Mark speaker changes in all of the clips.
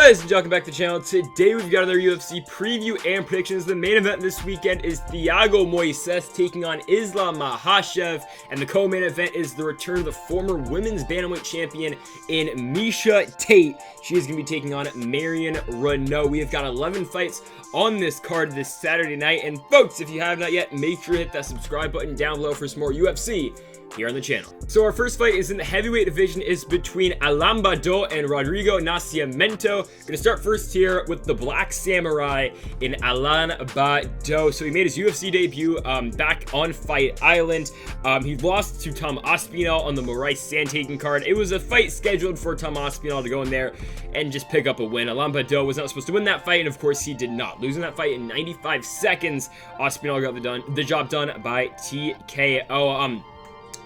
Speaker 1: Ladies and welcome back to the channel. Today we've got another UFC preview and predictions. The main event this weekend is Thiago Moises taking on Islam Makhachev, and the co-main event is the return of the former women's bantamweight champion in Miesha Tate. She is going to be taking on Marion Reneau. We have got 11 fights on this card this Saturday night, and folks, if you have not yet, make sure to hit that subscribe button down below for some more UFC here on the channel. So our first fight is in the heavyweight division, is between Baudot and Rodrigo Nascimento. Gonna start first here with the Black Samurai in Baudot. So he made his UFC debut back on Fight Island. He lost to Tom Aspinall on the Moraes Sandhagen card. It was a fight scheduled for Tom Aspinall to go in there and just pick up a win. Baudot was not supposed to win that fight, and of course he did not. Losing that fight in 95 seconds, Aspinall got the job done by TKO.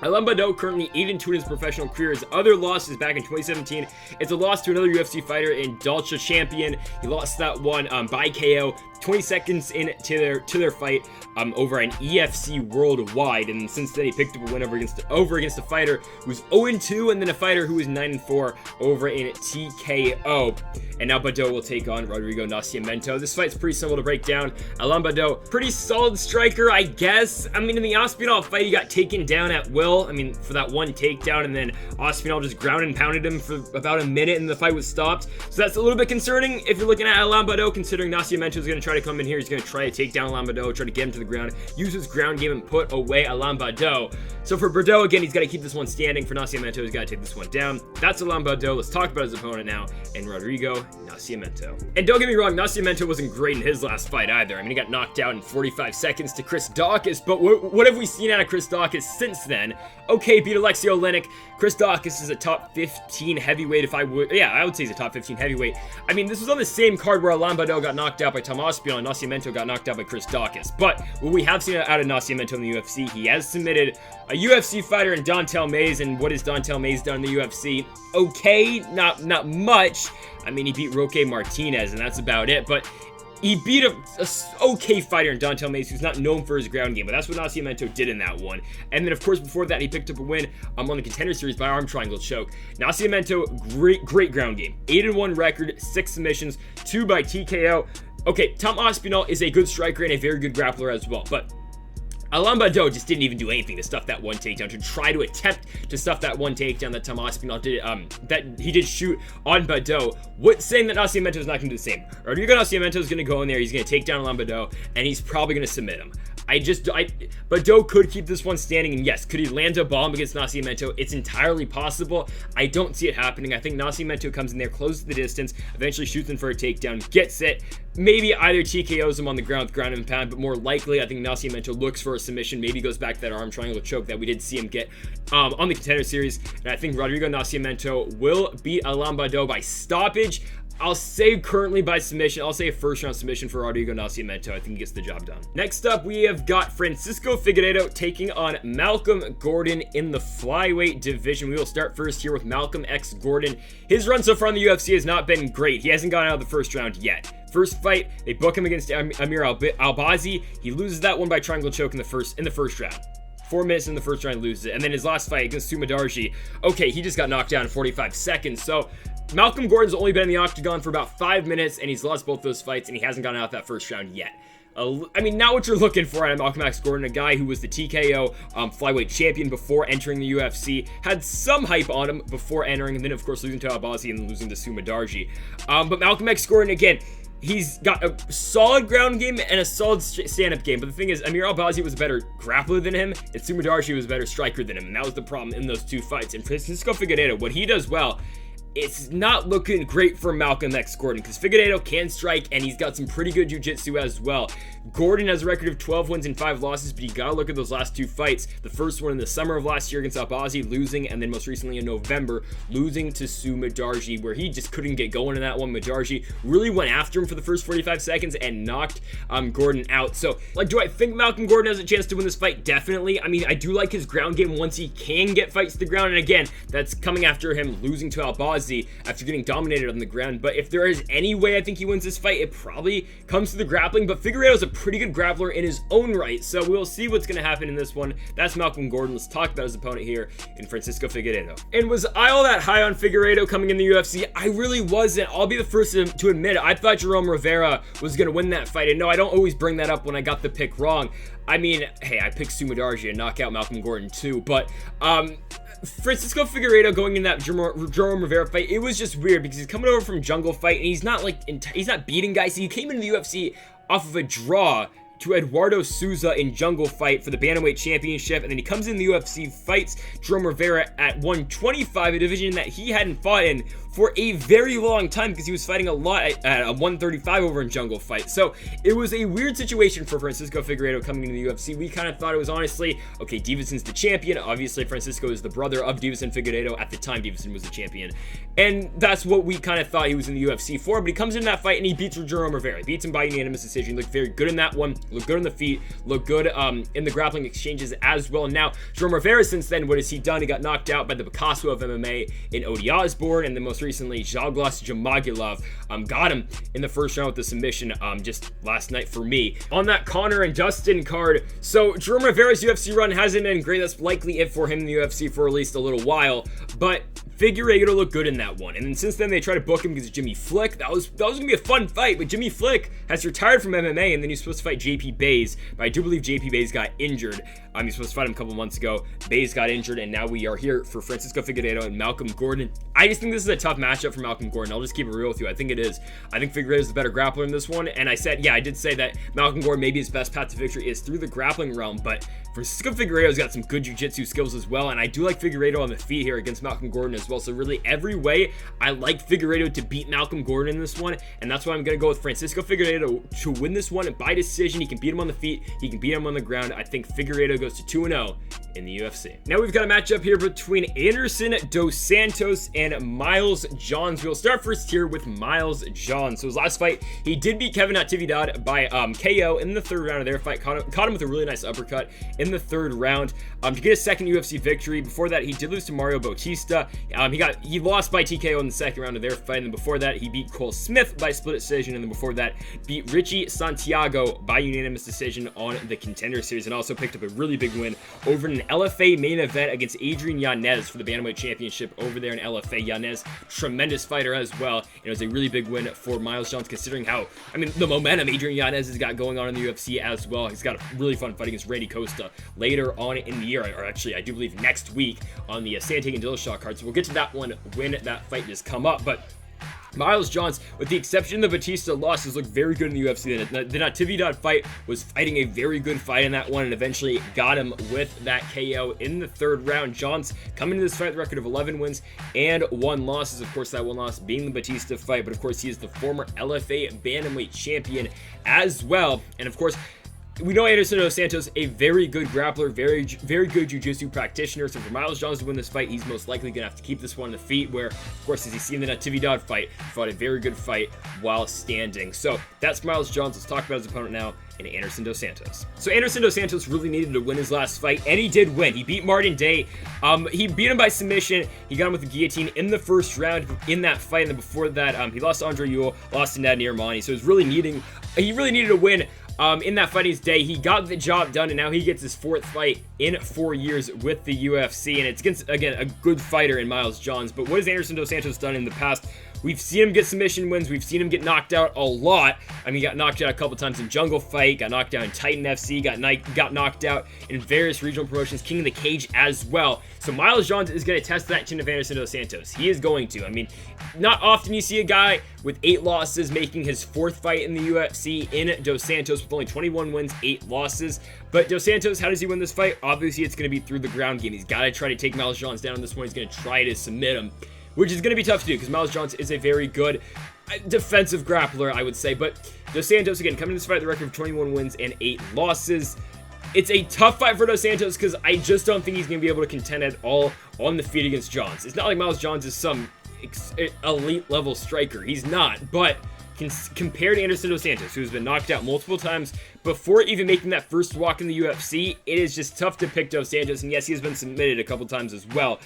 Speaker 1: Baudot currently 8-2 in his professional career. His other loss is back in 2017. It's a loss to another UFC fighter in Dalcha Champion. He lost that one by KO 20 seconds into their fight over an EFC Worldwide, and since then he picked up a win over against a fighter who's 0-2 and then a fighter who is 9-4 over in TKO. And now Baudot will take on Rodrigo Nascimento. This fight's pretty simple to break down. Baudot, pretty solid striker, I guess. I mean, in the Aspinall fight, he got taken down at will. I mean, for that one takedown, and then Aspinall just ground and pounded him for about a minute, and the fight was stopped. So that's a little bit concerning if you're looking at Baudot, considering Nascimento is going to try to come in here. He's going to try to take down Baudot, try to get him to the ground, use his ground game, and put away Baudot. So for Baudot, again, he's got to keep this one standing. For Nascimento, he's got to take this one down. That's Baudot. Let's talk about his opponent now, and Rodrigo Nascimento. And don't get me wrong, Nascimento wasn't great in his last fight either. I mean, he got knocked out in 45 seconds to Chris Daukaus, but what have we seen out of Chris Daukaus since then? Okay, beat Alexei Oleinik. Chris Daukaus is a top 15 heavyweight, I would say he's a top 15 heavyweight. I mean, this was on the same card where Baudot got knocked out by Tom Aspinall and Nascimento got knocked out by Chris Daukaus. But what we have seen out of Nascimento in the UFC, he has submitted a UFC fighter in Don'Tale Mayes, and what has Don'Tale Mayes done in the UFC? Okay, not much. I mean, he beat Roque Martinez, and that's about it, but he beat a okay fighter in Don'Tale Mayes who's not known for his ground game, but that's what Nascimento did in that one. And then, of course, before that, he picked up a win on the Contender Series by arm triangle choke. Nascimento, great ground game. 8-1 record, 6 submissions, 2 by TKO. Okay, Tom Aspinall is a good striker and a very good grappler as well, but Baudot just didn't even do anything to stuff that one takedown, to try to attempt to stuff that one takedown that Tom Aspinall did, that he did shoot on Baudot. Saying that Nascimento is not going to do the same. Rodrigo Nascimento is going to go in there, he's going to take down Baudot, and he's probably going to submit him. Baudot could keep this one standing, and yes, could he land a bomb against Nascimento? It's entirely possible. I don't see it happening. I think Nascimento comes in there, closes the distance, eventually shoots in for a takedown, gets it, maybe either TKOs him on the ground with ground and pound, but more likely, I think Nascimento looks for a submission, maybe goes back to that arm triangle choke that we did see him get on the Contender Series, and I think Rodrigo Nascimento will beat Baudot by stoppage. I'll say currently by submission. I'll say a first-round submission for Rodrigo Nascimento. I think he gets the job done. Next up, we have got Francisco Figueiredo taking on Malcolm Gordon in the flyweight division. We will start first here with Malcolm X Gordon. His run so far in the UFC has not been great. He hasn't gotten out of the first round yet. First fight, they book him against Amir Albazi. He loses that one by triangle choke in the first round. 4 minutes in the first round, loses it. And then his last fight against Sumadarji, okay, he just got knocked down in 45 seconds. So Malcolm Gordon's only been in the octagon for about 5 minutes, and he's lost both those fights, and he hasn't gotten out that first round yet. I mean, not what you're looking for out of Malcolm X Gordon, a guy who was the TKO flyweight champion before entering the UFC, had some hype on him before entering, and then, of course, losing to Albazi and losing to Sumadarji. But Malcolm X Gordon, again, he's got a solid ground game and a solid stand-up game, but the thing is, Amir Albazi was a better grappler than him, and Sumadarji was a better striker than him, and that was the problem in those two fights. And Francisco Figueiredo, what he does well, it's not looking great for Malcolm X Gordon, because Figueiredo can strike, and he's got some pretty good jiu-jitsu as well. Gordon has a record of 12 wins and 5 losses, but you gotta look at those last 2 fights. The first one in the summer of last year against Albazi, losing, and then most recently in November, losing to Sumadarji, where he just couldn't get going in that one. Madarji really went after him for the first 45 seconds and knocked Gordon out. So, do I think Malcolm Gordon has a chance to win this fight? Definitely. I mean, I do like his ground game once he can get fights to the ground, and again, that's coming after him losing to Albazi kamikaze after getting dominated on the ground. But if there is any way I think he wins this fight, it probably comes to the grappling. But Figueiredo is a pretty good grappler in his own right, so we'll see what's going to happen in this one. That's Malcolm Gordon. Let's talk about his opponent here in Francisco Figueiredo. And was I all that high on Figueiredo coming in the UFC? I really wasn't. I'll be the first to admit it. I thought Jerome Rivera was going to win that fight, and no, I don't always bring that up when I got the pick wrong. I mean, hey, I picked Sumadarji to knock out Malcolm Gordon too, but Francisco Figueiredo going in that Jerome Rivera fight, it was just weird because he's coming over from Jungle Fight and he's not he's not beating guys. He came into the UFC off of a draw to Eduardo Souza in Jungle Fight for the Bantamweight Championship, and then he comes in the UFC, fights Jerome Rivera at 125, a division that he hadn't fought in for a very long time because he was fighting a lot at 135 over in Jungle Fight. So it was a weird situation for Francisco Figueiredo coming into the UFC. We kind of thought it was honestly, okay, Devison's the champion. Obviously, Francisco is the brother of Deiveson Figueiredo. At the time, Deiveson was the champion. And that's what we kind of thought he was in the UFC for. But he comes in that fight and he beats Jerome Rivera. He beats him by unanimous decision. He looked very good in that one. Looked good on the feet. Looked good in the grappling exchanges as well. Now, Jerome Rivera, since then, what has he done? He got knocked out by the Picasso of MMA in Odi Osborne, and then most recently, Zhalglas Jamagulov got him in the first round with the submission just last night for me. On that Conor and Dustin card, so Jerome Rivera's UFC run hasn't been great. That's likely it for him in the UFC for at least a little while, but Figueiredo looked good in that one. And then since then, they tried to book him because of Jimmy Flick. That was going to be a fun fight, but Jimmy Flick has retired from MMA, and then he's supposed to fight JP Buys, but I do believe JP Buys got injured. He's supposed to fight him a couple months ago. Buys got injured, and now we are here for Francisco Figueiredo and Malcolm Gordon. I just think this is a tough matchup for Malcolm Gordon. I'll just keep it real with you. I think it is. I think Figueiredo is the better grappler in this one, and I did say that Malcolm Gordon, maybe his best path to victory is through the grappling realm, but Francisco Figueiredo's got some good jiu-jitsu skills as well, and I do like Figueiredo on the feet here against Malcolm Gordon as well. So really, every way, I like Figueiredo to beat Malcolm Gordon in this one, and that's why I'm going to go with Francisco Figueiredo to win this one by decision. He can beat him on the feet. He can beat him on the ground. I think Figueiredo goes to 2-0 in the UFC. Now we've got a matchup here between Anderson dos Santos and Miles Johns. We'll start first here with Miles Johns. So his last fight, he did beat Kevin Natividad by KO in the third round of their fight. Caught him with a really nice uppercut in the third round to get his second UFC victory. Before that, he did lose to Mario Bautista. He lost by TKO in the second round of their fight, and then before that, he beat Cole Smith by split decision, and then before that, beat Richie Santiago by unanimous decision on the Contender Series, and also picked up a really big win over an LFA main event against Adrian Yanez for the Bantamweight Championship over there in LFA. Yanez, tremendous fighter as well, and it was a really big win for Miles Johns considering how, the momentum Adrian Yanez has got going on in the UFC as well. He's got a really fun fight against Randy Costa later on in the year, or actually, I do believe next week on the Santay and Dillashaw card, so we'll get to that one when that fight does come up. But Miles Johns, with the exception of the Batista losses, looked very good in the UFC. The Natividad fight was fighting a very good fight in that one, and eventually got him with that KO in the third round. Johns coming into this fight with a record of 11 wins and 1 losses. Of course, that one loss being the Batista fight, but of course, he is the former LFA Bantamweight champion as well. And of course, we know Anderson dos Santos, a very good grappler, very good jiu-jitsu practitioner. So for Miles Johns to win this fight, he's most likely going to have to keep this one on the feet, where, of course, as you see in the Natividad fight, he fought a very good fight while standing. So that's Miles Johns. Let's talk about his opponent now in Anderson dos Santos. So Anderson dos Santos really needed to win his last fight, and he did win. He beat Martin Day. He beat him by submission. He got him with the guillotine in the first round in that fight, and then before that, he lost to Andre Ewell, lost to Nad Nirmani. So he really needed to win. In that fight his day, he got the job done, and now he gets his 4th fight in 4 years with the UFC, and it's against, again, a good fighter in Miles Johns. But what has Anderson dos Santos done in the past? We've seen him get submission wins. We've seen him get knocked out a lot. He got knocked out a couple times in Jungle Fight, got knocked out in Titan FC, got knocked out in various regional promotions, King of the Cage as well. So Miles Johns is going to test that chin of Anderson dos Santos. He is going to. Not often you see a guy with 8 losses making his 4th fight in the UFC in dos Santos with only 21 wins, 8 losses. But dos Santos, how does he win this fight? Obviously, it's going to be through the ground game. He's got to try to take Miles Johns down in this one. He's going to try to submit him, which is going to be tough to do because Miles Johns is a very good defensive grappler, I would say. But dos Santos, again, coming to this fight with a record of 21 wins and 8 losses. It's a tough fight for dos Santos because I just don't think he's going to be able to contend at all on the feet against Johns. It's not like Miles Johns is some elite level striker. He's not, but compared to Anderson dos Santos, who's been knocked out multiple times before even making that first walk in the UFC, it is just tough to pick Dos Santos. And yes, he has been submitted a couple times as well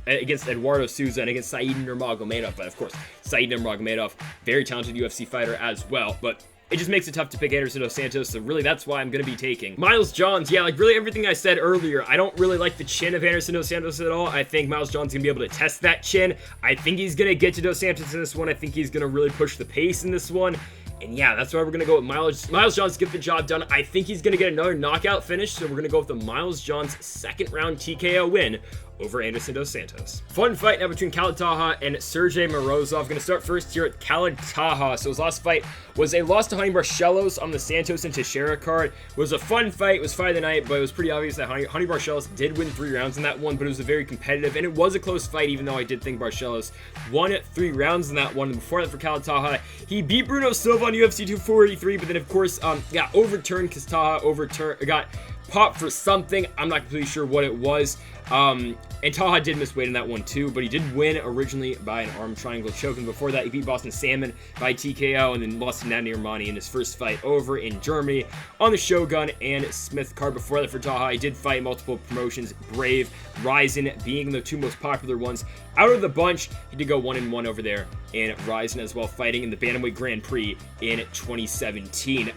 Speaker 1: against Eduardo Souza and against Said Nurmagomedov. But of course, Said Nurmagomedov, very talented UFC fighter as well. But it just makes it tough to pick Anderson dos Santos, so really that's why I'm going to be taking Miles Johns. Yeah, like really everything I said earlier, I don't really like the chin of Anderson dos Santos at all. I think Miles Johns is going to be able to test that chin. I think he's going to get to dos Santos in this one. I think he's going to really push the pace in this one. And yeah, that's why we're going to go with Miles Johns to get the job done. I think he's going to get another knockout finish, so we're going to go with the Miles Johns second round TKO win over Anderson dos Santos. Fun fight now between Khalid Taha and Sergey Morozov. Going to start first here at Khalid Taha. So his last fight was a loss to Honey Barcelos on the Santos and Teixeira card. It was a fun fight. It was fight of the night, but it was pretty obvious that Honey Barcelos did win 3 rounds in that one, but it was a very competitive, and it was a close fight, even though I did think Barcelos won 3 rounds in that one. And before that, for Khalid Taha, he beat Bruno Silva on UFC 243, but then of course got overturned because Taha got popped for something. I'm not completely sure what it was. And Taha did miss weight in that one too, but he did win originally by an arm triangle choke. And before that, he beat Boston Salmon by TKO and then lost to Nadir Rahmani in his first fight over in Germany on the Shogun and Smith card. Before that, for Taha, he did fight multiple promotions, Brave, Ryzen being the 2 most popular ones. Out of the bunch, he did go 1-1 over there in Ryzen as well, fighting in the Bantamweight Grand Prix in 2017.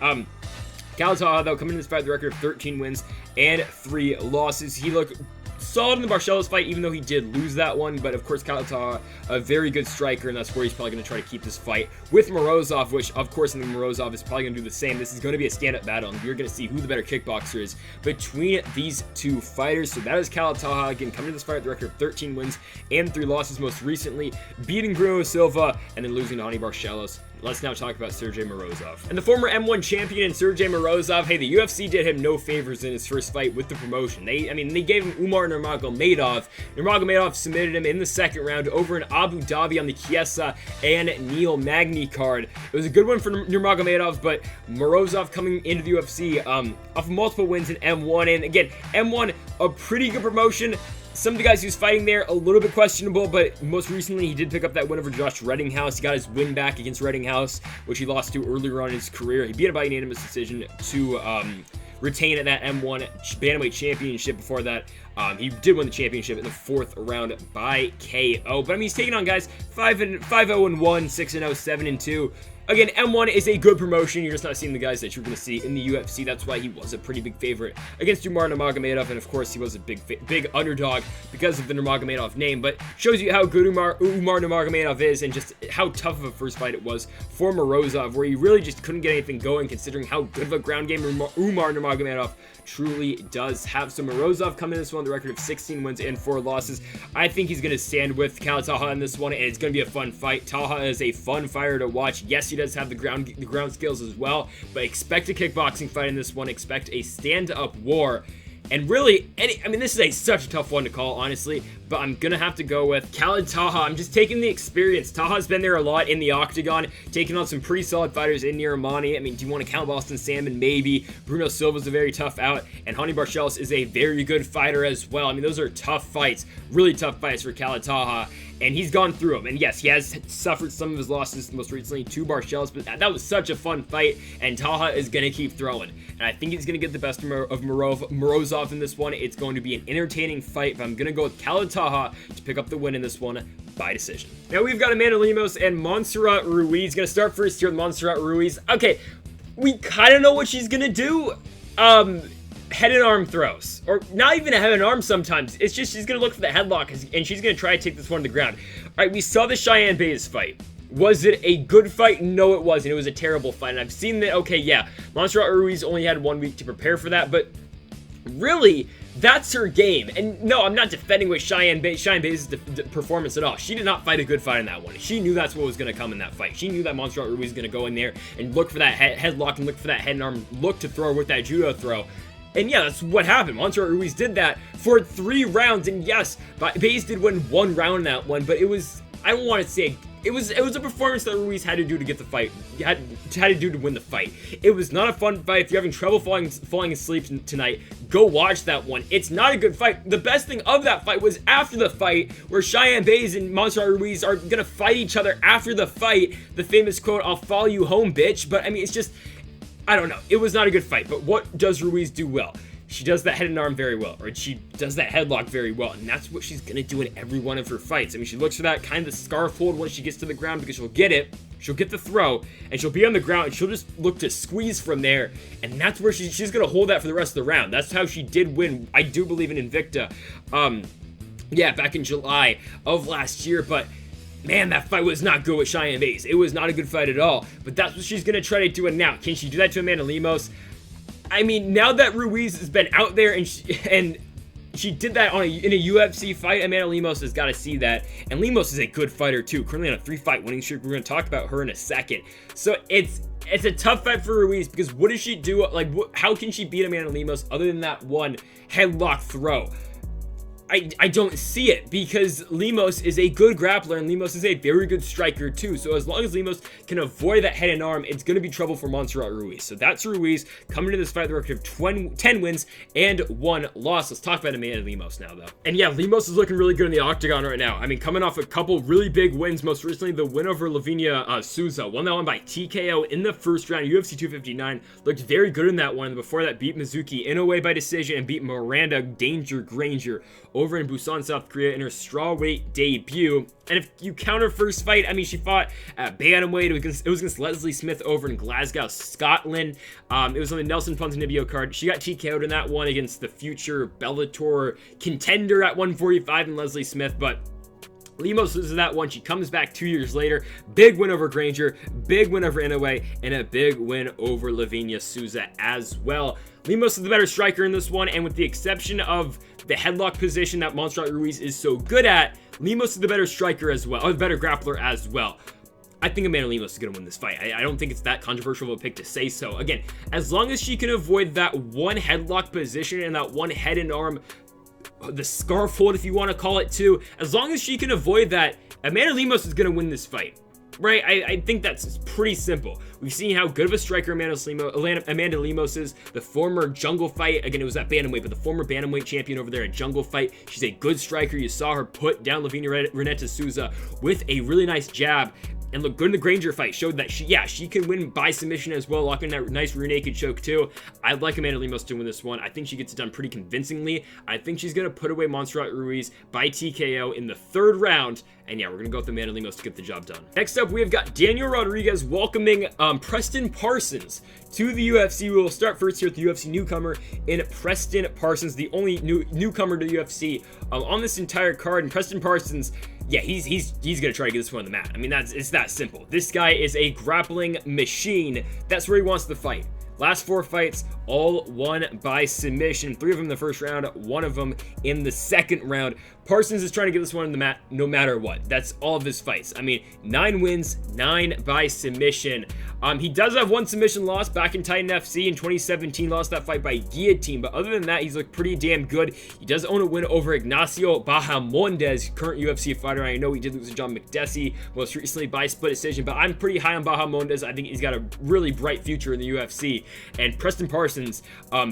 Speaker 1: Khalid Taha, though, coming in this fight with a record of 13 wins and 3 losses. He looked solid in the Barcelos fight, even though he did lose that one. But of course, Khalid Taha, a very good striker, and that's where he's probably going to try to keep this fight with Morozov, which of course in the Morozov is probably going to do the same. This is going to be a stand-up battle, and you're going to see who the better kickboxer is between these 2 fighters. So that is Khalid Taha, again, coming to this fight with a record of 13 wins and 3 losses, most recently beating Bruno Silva and then losing to Honey Barcelos. Let's now talk about Sergey Morozov. And the former M1 champion, Sergey Morozov, hey, the UFC did him no favors in his first fight with the promotion. They gave him Umar Nurmagomedov. Nurmagomedov submitted him in the second round over in Abu Dhabi on the Chiesa and Neil Magny card. It was a good one for Nurmagomedov, but Morozov coming into the UFC off of multiple wins in M1. And again, M1, a pretty good promotion. Some of the guys he was fighting there, a little bit questionable, but most recently he did pick up that win over Josh Reddinghouse. He got his win back against Reddinghouse, which he lost to earlier on in his career. He beat him by unanimous decision to retain that M1 Bantamweight Championship. Before that, he did win the championship in the 4th round by KO. But I mean, he's taking on guys 5-0-1, 6-0, 7-2. Again, M1 is a good promotion. You're just not seeing the guys that you're going to see in the UFC. That's why he was a pretty big favorite against Umar Nurmagomedov. And of course, he was a big underdog because of the Nurmagomedov name. But shows you how good Umar Nurmagomedov is and just how tough of a first fight it was for Morozov, where he really just couldn't get anything going considering how good of a ground game Umar Nurmagomedov truly does have. So Morozov coming in this one with a record of 16 wins and 4 losses. I think he's going to stand with Khalid Taha in this one, and it's going to be a fun fight. Taha is a fun fighter to watch. Yes, he does have the ground skills as well, but expect a kickboxing fight in this one. Expect a stand-up war. And really, this is such a tough one to call, honestly, but I'm going to have to go with Khalid Taha. I'm just taking the experience. Taha's been there a lot in the octagon, taking on some pretty solid fighters in Nadir Rahmani. I mean, do you want to count Boston Salmon? Maybe. Bruno Silva's a very tough out, and Honey Barcelos is a very good fighter as well. I mean, those are tough fights, really tough fights for Khalid Taha. And he's gone through them. And yes, he has suffered some of his losses, most recently to Barcelos, but that was such a fun fight, and Taha is going to keep throwing. And I think he's going to get the best of Morozov in this one. It's going to be an entertaining fight, but I'm going to go with Khalid Taha to pick up the win in this one by decision. Now we've got Amanda Lemos and Montserrat Ruiz. Going to start first here with Montserrat Ruiz. Okay, we kind of know what she's going to do. Head and arm throws, or not even a head and arm sometimes. It's just she's going to look for the headlock, and she's going to try to take this one to the ground. All right, we saw the Cheyenne Bays fight. Was it a good fight? No, it wasn't. It was a terrible fight, and I've seen that, okay, yeah, Montserrat Ruiz only had 1 week to prepare for that, but really, that's her game. And no, I'm not defending with Cheyenne Bays' performance at all. She did not fight a good fight in that one. She knew that's what was going to come in that fight. She knew that Montserrat Ruiz was going to go in there and look for that headlock and look for that head and arm, look to throw with that judo throw. And yeah, that's what happened. Montserrat Ruiz did that for 3 rounds. And yes, Bays did win 1 round in that one, but it was, I don't want to say it was a performance that Ruiz had to do to get the fight, had to do to win the fight. It was not a fun fight. If you're having trouble falling asleep tonight, go watch that one. It's not a good fight. The best thing of that fight was after the fight, where Cheyenne Buys and Montserrat Ruiz are gonna fight each other after the fight. The famous quote, "I'll follow you home, bitch." But I mean, it's just, I don't know. It was not a good fight. But what does Ruiz do well? She does that head and arm very well, or she does that headlock very well, and that's what she's gonna do in every one of her fights. I mean, she looks for that kind of scarf hold once she gets to the ground, because she'll get it, she'll get the throw, and she'll be on the ground, and she'll just look to squeeze from there, and that's where she's gonna hold that for the rest of the round. That's how she did win, I do believe, in Invicta, yeah, back in July of last year. But man, that fight was not good with Cheyenne Buys. It was not a good fight at all, but that's what she's gonna try to do. And now, can she do that to Amanda Lemos? I mean, now that Ruiz has been out there and she did that in a UFC fight, Amanda Lemos has got to see that. And Lemos is a good fighter too, currently on a 3-fight winning streak. We're going to talk about her in a second. So it's a tough fight for Ruiz, because what does she do? Like, how can she beat Amanda Lemos other than that one headlock throw? I don't see it, because Lemos is a good grappler, and Lemos is a very good striker too. So as long as Lemos can avoid that head and arm, it's going to be trouble for Montserrat Ruiz. So that's Ruiz coming to this fight with a record of 10 wins and 1 loss. Let's talk about Amanda Lemos now, though. And yeah, Lemos is looking really good in the octagon right now. I mean, coming off a couple really big wins, most recently the win over Lavinia Souza. Won that one by TKO in the first round, UFC 259. Looked very good in that one. Before that, beat Mizuki Inoue by decision and beat Miranda Danger Granger over in Busan, South Korea in her strawweight debut. And if you count her first fight, I mean, she fought at bantamweight. It was against Leslie Smith over in Glasgow, Scotland. It was on the Nelson Ponzinibbio card. She got TKO'd in that one against the future Bellator contender at 145 in Leslie Smith, but Lemos loses that one. She comes back 2 years later. Big win over Granger, big win over Inoue, and a big win over Lavinia Souza as well. Lemos is the better striker in this one, and with the exception of the headlock position that Montserrat Ruiz is so good at, Lemos is the better striker as well, or the better grappler as well. I think Amanda Lemos is going to win this fight. I don't think it's that controversial of a pick to say so. Again, as long as she can avoid that one headlock position and that one head and arm, the scarf hold if you want to call it too, as long as she can avoid that, Amanda Lemos is going to win this fight. Right? I think that's pretty simple. We've seen how good of a striker Amanda Lemos is. The former Jungle Fight, again, it was at bantamweight, but the former bantamweight champion over there at Jungle Fight. She's a good striker. You saw her put down Lavinia Renata Souza with a really nice jab. And look good in the Granger fight. Showed that she can win by submission as well, locking that nice rear naked choke too. I'd like Amanda Lemos to win this one. I think she gets it done pretty convincingly. I think she's going to put away Montserrat Ruiz by TKO in the 3rd round. And yeah, we're going to go with Amanda Lemos to get the job done. Next up, we have got Daniel Rodriguez welcoming Preston Parsons to the UFC. We'll start first here with the UFC newcomer in Preston Parsons, the only newcomer to the UFC on this entire card. And Preston Parsons, yeah, he's gonna try to get this one on the mat. I mean, it's that simple. This guy is a grappling machine. That's where he wants to fight. Last 4 fights, all won by submission. 3 of them in the first round, 1 of them in the second round. Parsons is trying to get this one on the mat no matter what. That's all of his fights. I mean, 9 wins, 9 by submission. He does have 1 submission loss back in Titan FC in 2017. Lost that fight by guillotine, but other than that, he's looked pretty damn good. He does own a win over Ignacio Bahamondes, current UFC fighter. I know he did lose to John McDessie most recently by split decision, but I'm pretty high on Bahamondes. I think he's got a really bright future in the UFC. And Preston Parsons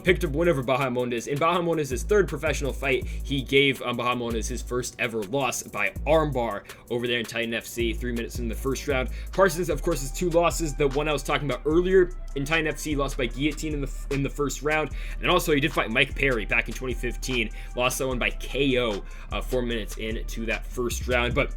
Speaker 1: picked up win over Bahamondes. In Bahamondes' 3rd professional fight, he gave Bahamondes his first ever loss by armbar over there in Titan FC, 3 minutes in the first round. Parsons, of course, has 2 losses. The one I was talking about earlier in Titan FC, lost by guillotine in the first round. And also, he did fight Mike Perry back in 2015. Lost that one by KO 4 minutes into that first round. But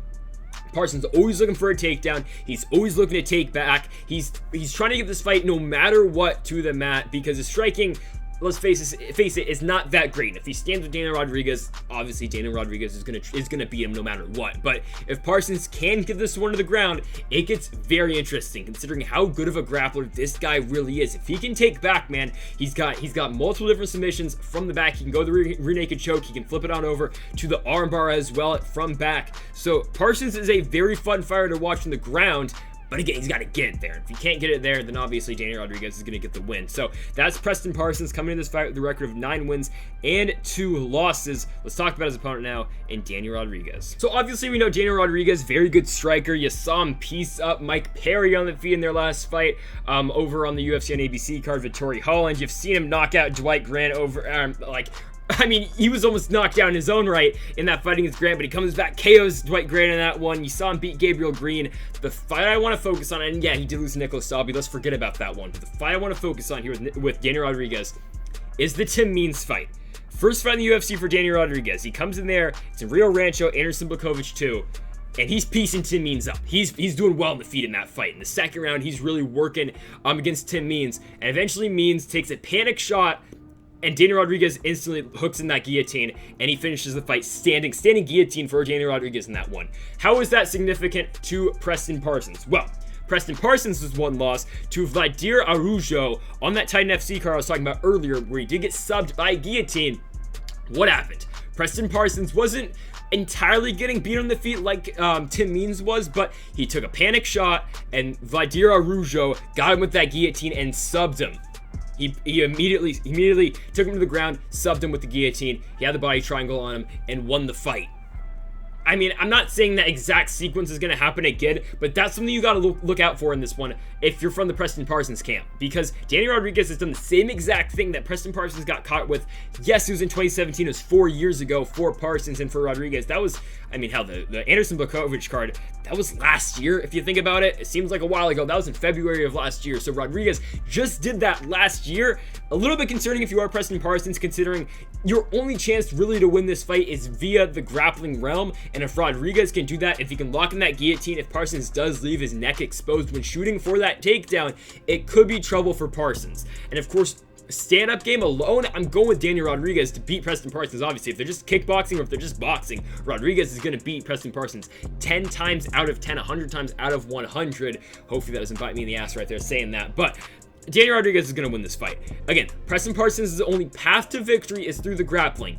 Speaker 1: Parsons always looking for a takedown. He's always looking to take back. He's trying to get this fight no matter what to the mat, because his striking, let's face it, is not that great. If he stands with Daniel Rodriguez, obviously Daniel Rodriguez is gonna beat him no matter what. But if Parsons can get this one to the ground, it gets very interesting considering how good of a grappler this guy really is. If he can take back, man, he's got multiple different submissions from the back. He can go the rear naked choke. He can flip it on over to the armbar as well from back. So Parsons is a very fun fighter to watch on the ground. But again, he's got to get it there. If he can't get it there, then obviously Daniel Rodriguez is going to get the win. So that's Preston Parsons coming into this fight with a record of 9 wins and 2 losses. Let's talk about his opponent now, in Daniel Rodriguez. So obviously we know Daniel Rodriguez, very good striker. You saw him piece up Mike Perry on the feet in their last fight over on the UFC on ABC card, Vittori Holland. You've seen him knock out Dwight Grant over, he was almost knocked down in his own right in that fight against Grant, but he comes back, KOs Dwight Grant in that one. You saw him beat Gabriel Green. The fight I want to focus on, and yeah, he did lose to Nicholas Dalby. Let's forget about that one. But the fight I want to focus on here with Daniel Rodriguez is the Tim Means fight. First fight in the UFC for Daniel Rodriguez. He comes in there. It's in Rio Rancho, Anderson Blakovic too. And he's piecing Tim Means up. He's doing well in the feet in that fight. In the second round, he's really working against Tim Means. And eventually Means takes a panic shot, and Daniel Rodriguez instantly hooks in that guillotine, and he finishes the fight standing guillotine for Daniel Rodriguez in that one. How is that significant to Preston Parsons? Well, Preston Parsons' was one loss to Vladimir Araujo on that Titan FC card I was talking about earlier, where he did get subbed by guillotine. What happened? Preston Parsons wasn't entirely getting beat on the feet like Tim Means was, but he took a panic shot, and Vladimir Araujo got him with that guillotine and subbed him. He immediately took him to the ground, subbed him with the guillotine. He had the body triangle on him and won the fight. I mean, I'm not saying that exact sequence is going to happen again, but that's something you got to look out for in this one if you're from the Preston Parsons camp, because Daniel Rodriguez has done the same exact thing that Preston Parsons got caught with. Yes, it was in 2017. It was 4 years ago for Parsons, and for Rodriguez, that was, hell, the Anderson Blakovic card, that was last year. If you think about it, it seems like a while ago. That was in February of last year. So Rodriguez just did that last year. A little bit concerning if you are Preston Parsons, considering your only chance really to win this fight is via the grappling realm. And if Rodriguez can do that, if he can lock in that guillotine, if Parsons does leave his neck exposed when shooting for that takedown, it could be trouble for Parsons. And of course, stand-up game alone, I'm going with Daniel Rodriguez to beat Preston Parsons. Obviously, if they're just kickboxing or if they're just boxing, Rodriguez is going to beat Preston Parsons 10 times out of 10, 100 times out of 100. Hopefully that doesn't bite me in the ass right there saying that, but Daniel Rodriguez is going to win this fight. Again, Preston Parsons' only path to victory is through the grappling,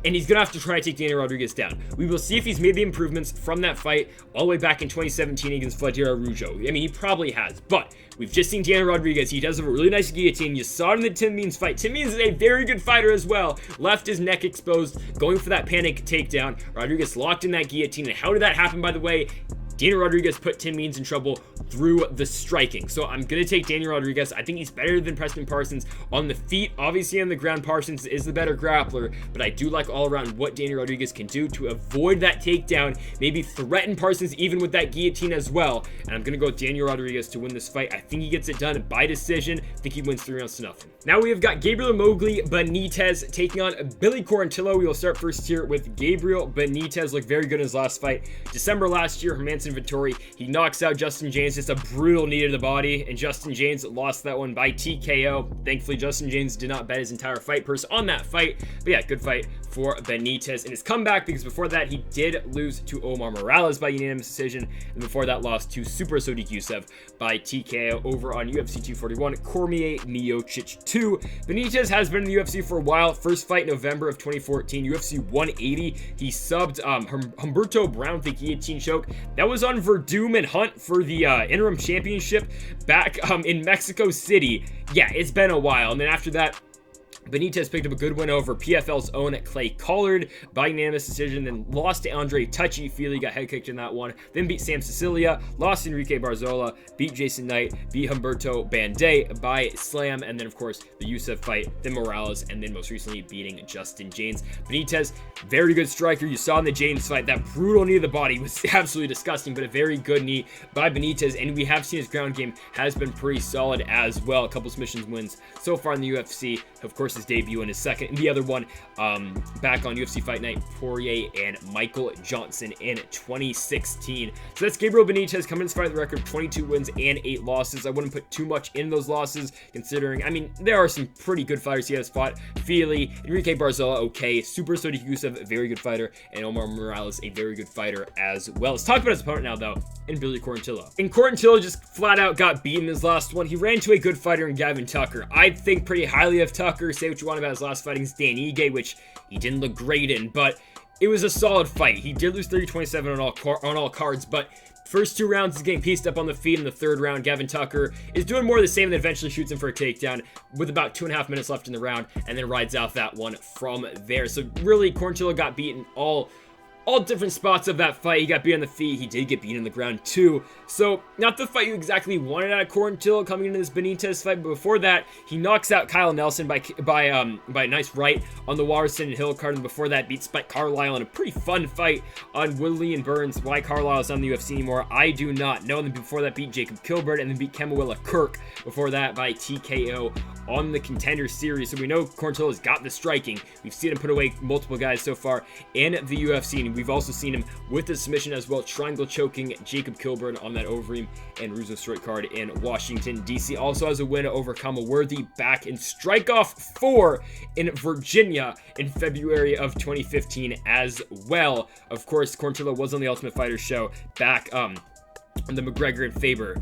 Speaker 1: and he's going to have to try to take Daniel Rodriguez down. We will see if he's made the improvements from that fight all the way back in 2017 against Vladimir Araujo. He probably has, but we've just seen Daniel Rodriguez. He does have a really nice guillotine. You saw it in the Tim Means fight. Tim Means is a very good fighter as well. Left his neck exposed, going for that panic takedown. Rodriguez locked in that guillotine, and how did that happen, by the way? Daniel Rodriguez put Tim Means in trouble through the striking. So I'm going to take Daniel Rodriguez. I think he's better than Preston Parsons on the feet. Obviously on the ground, Parsons is the better grappler, but I do like all around what Daniel Rodriguez can do to avoid that takedown, maybe threaten Parsons even with that guillotine as well. And I'm going to go with Daniel Rodriguez to win this fight. I think he gets it done by decision. I think he wins 3-0. Now we have got Gabriel Benitez taking on Billy Quarantillo. We will start first here with Gabriel Benitez. Looked very good in his last fight. December last year, Hermanson Vittori. He knocks out Justin James, just a brutal knee to the body, and Justin James lost that one by TKO. Thankfully, Justin James did not bet his entire fight purse on that fight, but yeah, good fight for Benitez and his comeback, because before that, he did lose to Omar Morales by unanimous decision, and before that, lost to Super Sodiq Yusuff by TKO over on UFC 241, Cormier Miocic 2. Benitez has been in the UFC for a while. First fight November of 2014, UFC 180. He subbed Humberto Brown with the guillotine choke. That was on Verdum and Hunt for the interim championship back in Mexico City. Yeah, it's been a while. And then after that, Benitez picked up a good win over PFL's own Clay Collard by unanimous decision, then lost to Andre Touchy-Feely, got head kicked in that one, then beat Sam Sicilia, lost Enrique Barzola, beat Jason Knight, beat Humberto Banday by slam, and then of course the Yusuff fight, then Morales, and then most recently beating Justin James. Benitez, very good striker. You saw in the James fight, that brutal knee to the body was absolutely disgusting, but a very good knee by Benitez, and we have seen his ground game has been pretty solid as well. A couple submissions wins so far in the UFC. Of course, his debut and his second, and the other one back on UFC Fight Night, Poirier and Michael Johnson in 2016. So that's Gabriel Benitez coming in this fight with a record of 22 wins and 8 losses. I wouldn't put too much in those losses, considering, there are some pretty good fighters he has fought. Feely, Enrique Barzola, okay. Super Sodiq Yusuff, a very good fighter, and Omar Morales, a very good fighter as well. Let's talk about his opponent now, though, in Billy Quarantillo. And Quarantillo just flat out got beaten in his last one. He ran to a good fighter in Gavin Tucker. I think pretty highly of Tucker. Say what you want about his last fight against Dan Ige, which he didn't look great in, but it was a solid fight. He did lose 30-27 on all cards, but First 2 rounds is getting pieced up on the feet. In the 3rd round, Gavin Tucker is doing more of the same, and eventually shoots him for a takedown with about 2.5 minutes left in the round, and then rides out that one from there. So really, Quarantillo got beaten all different spots of that fight. He got beat on the feet. He did get beat in the ground too. So not the fight you exactly wanted out of Quarantillo coming into this Benitez fight. But before that, he knocks out Kyle Nelson by a nice right on the Waterson and Hill card. And before that, beat Spike Carlisle in a pretty fun fight on Woodley and Burns. Why Carlisle is not in the UFC anymore, I do not know. And then before that, beat Jacob Kilburn, and then beat Kemuela Kirk before that by TKO on the Contender Series. So we know Quarantillo's got the striking. We've seen him put away multiple guys so far in the UFC, and we've also seen him with the submission as well, triangle choking Jacob Kilburn on that Overeem and Ruiz Strike card in Washington, D.C. Also has a win over Kama Worthy back in Strikeoff 4 in Virginia in February of 2015 as well. Of course, Quarantillo was on the Ultimate Fighter show back in the McGregor and Faber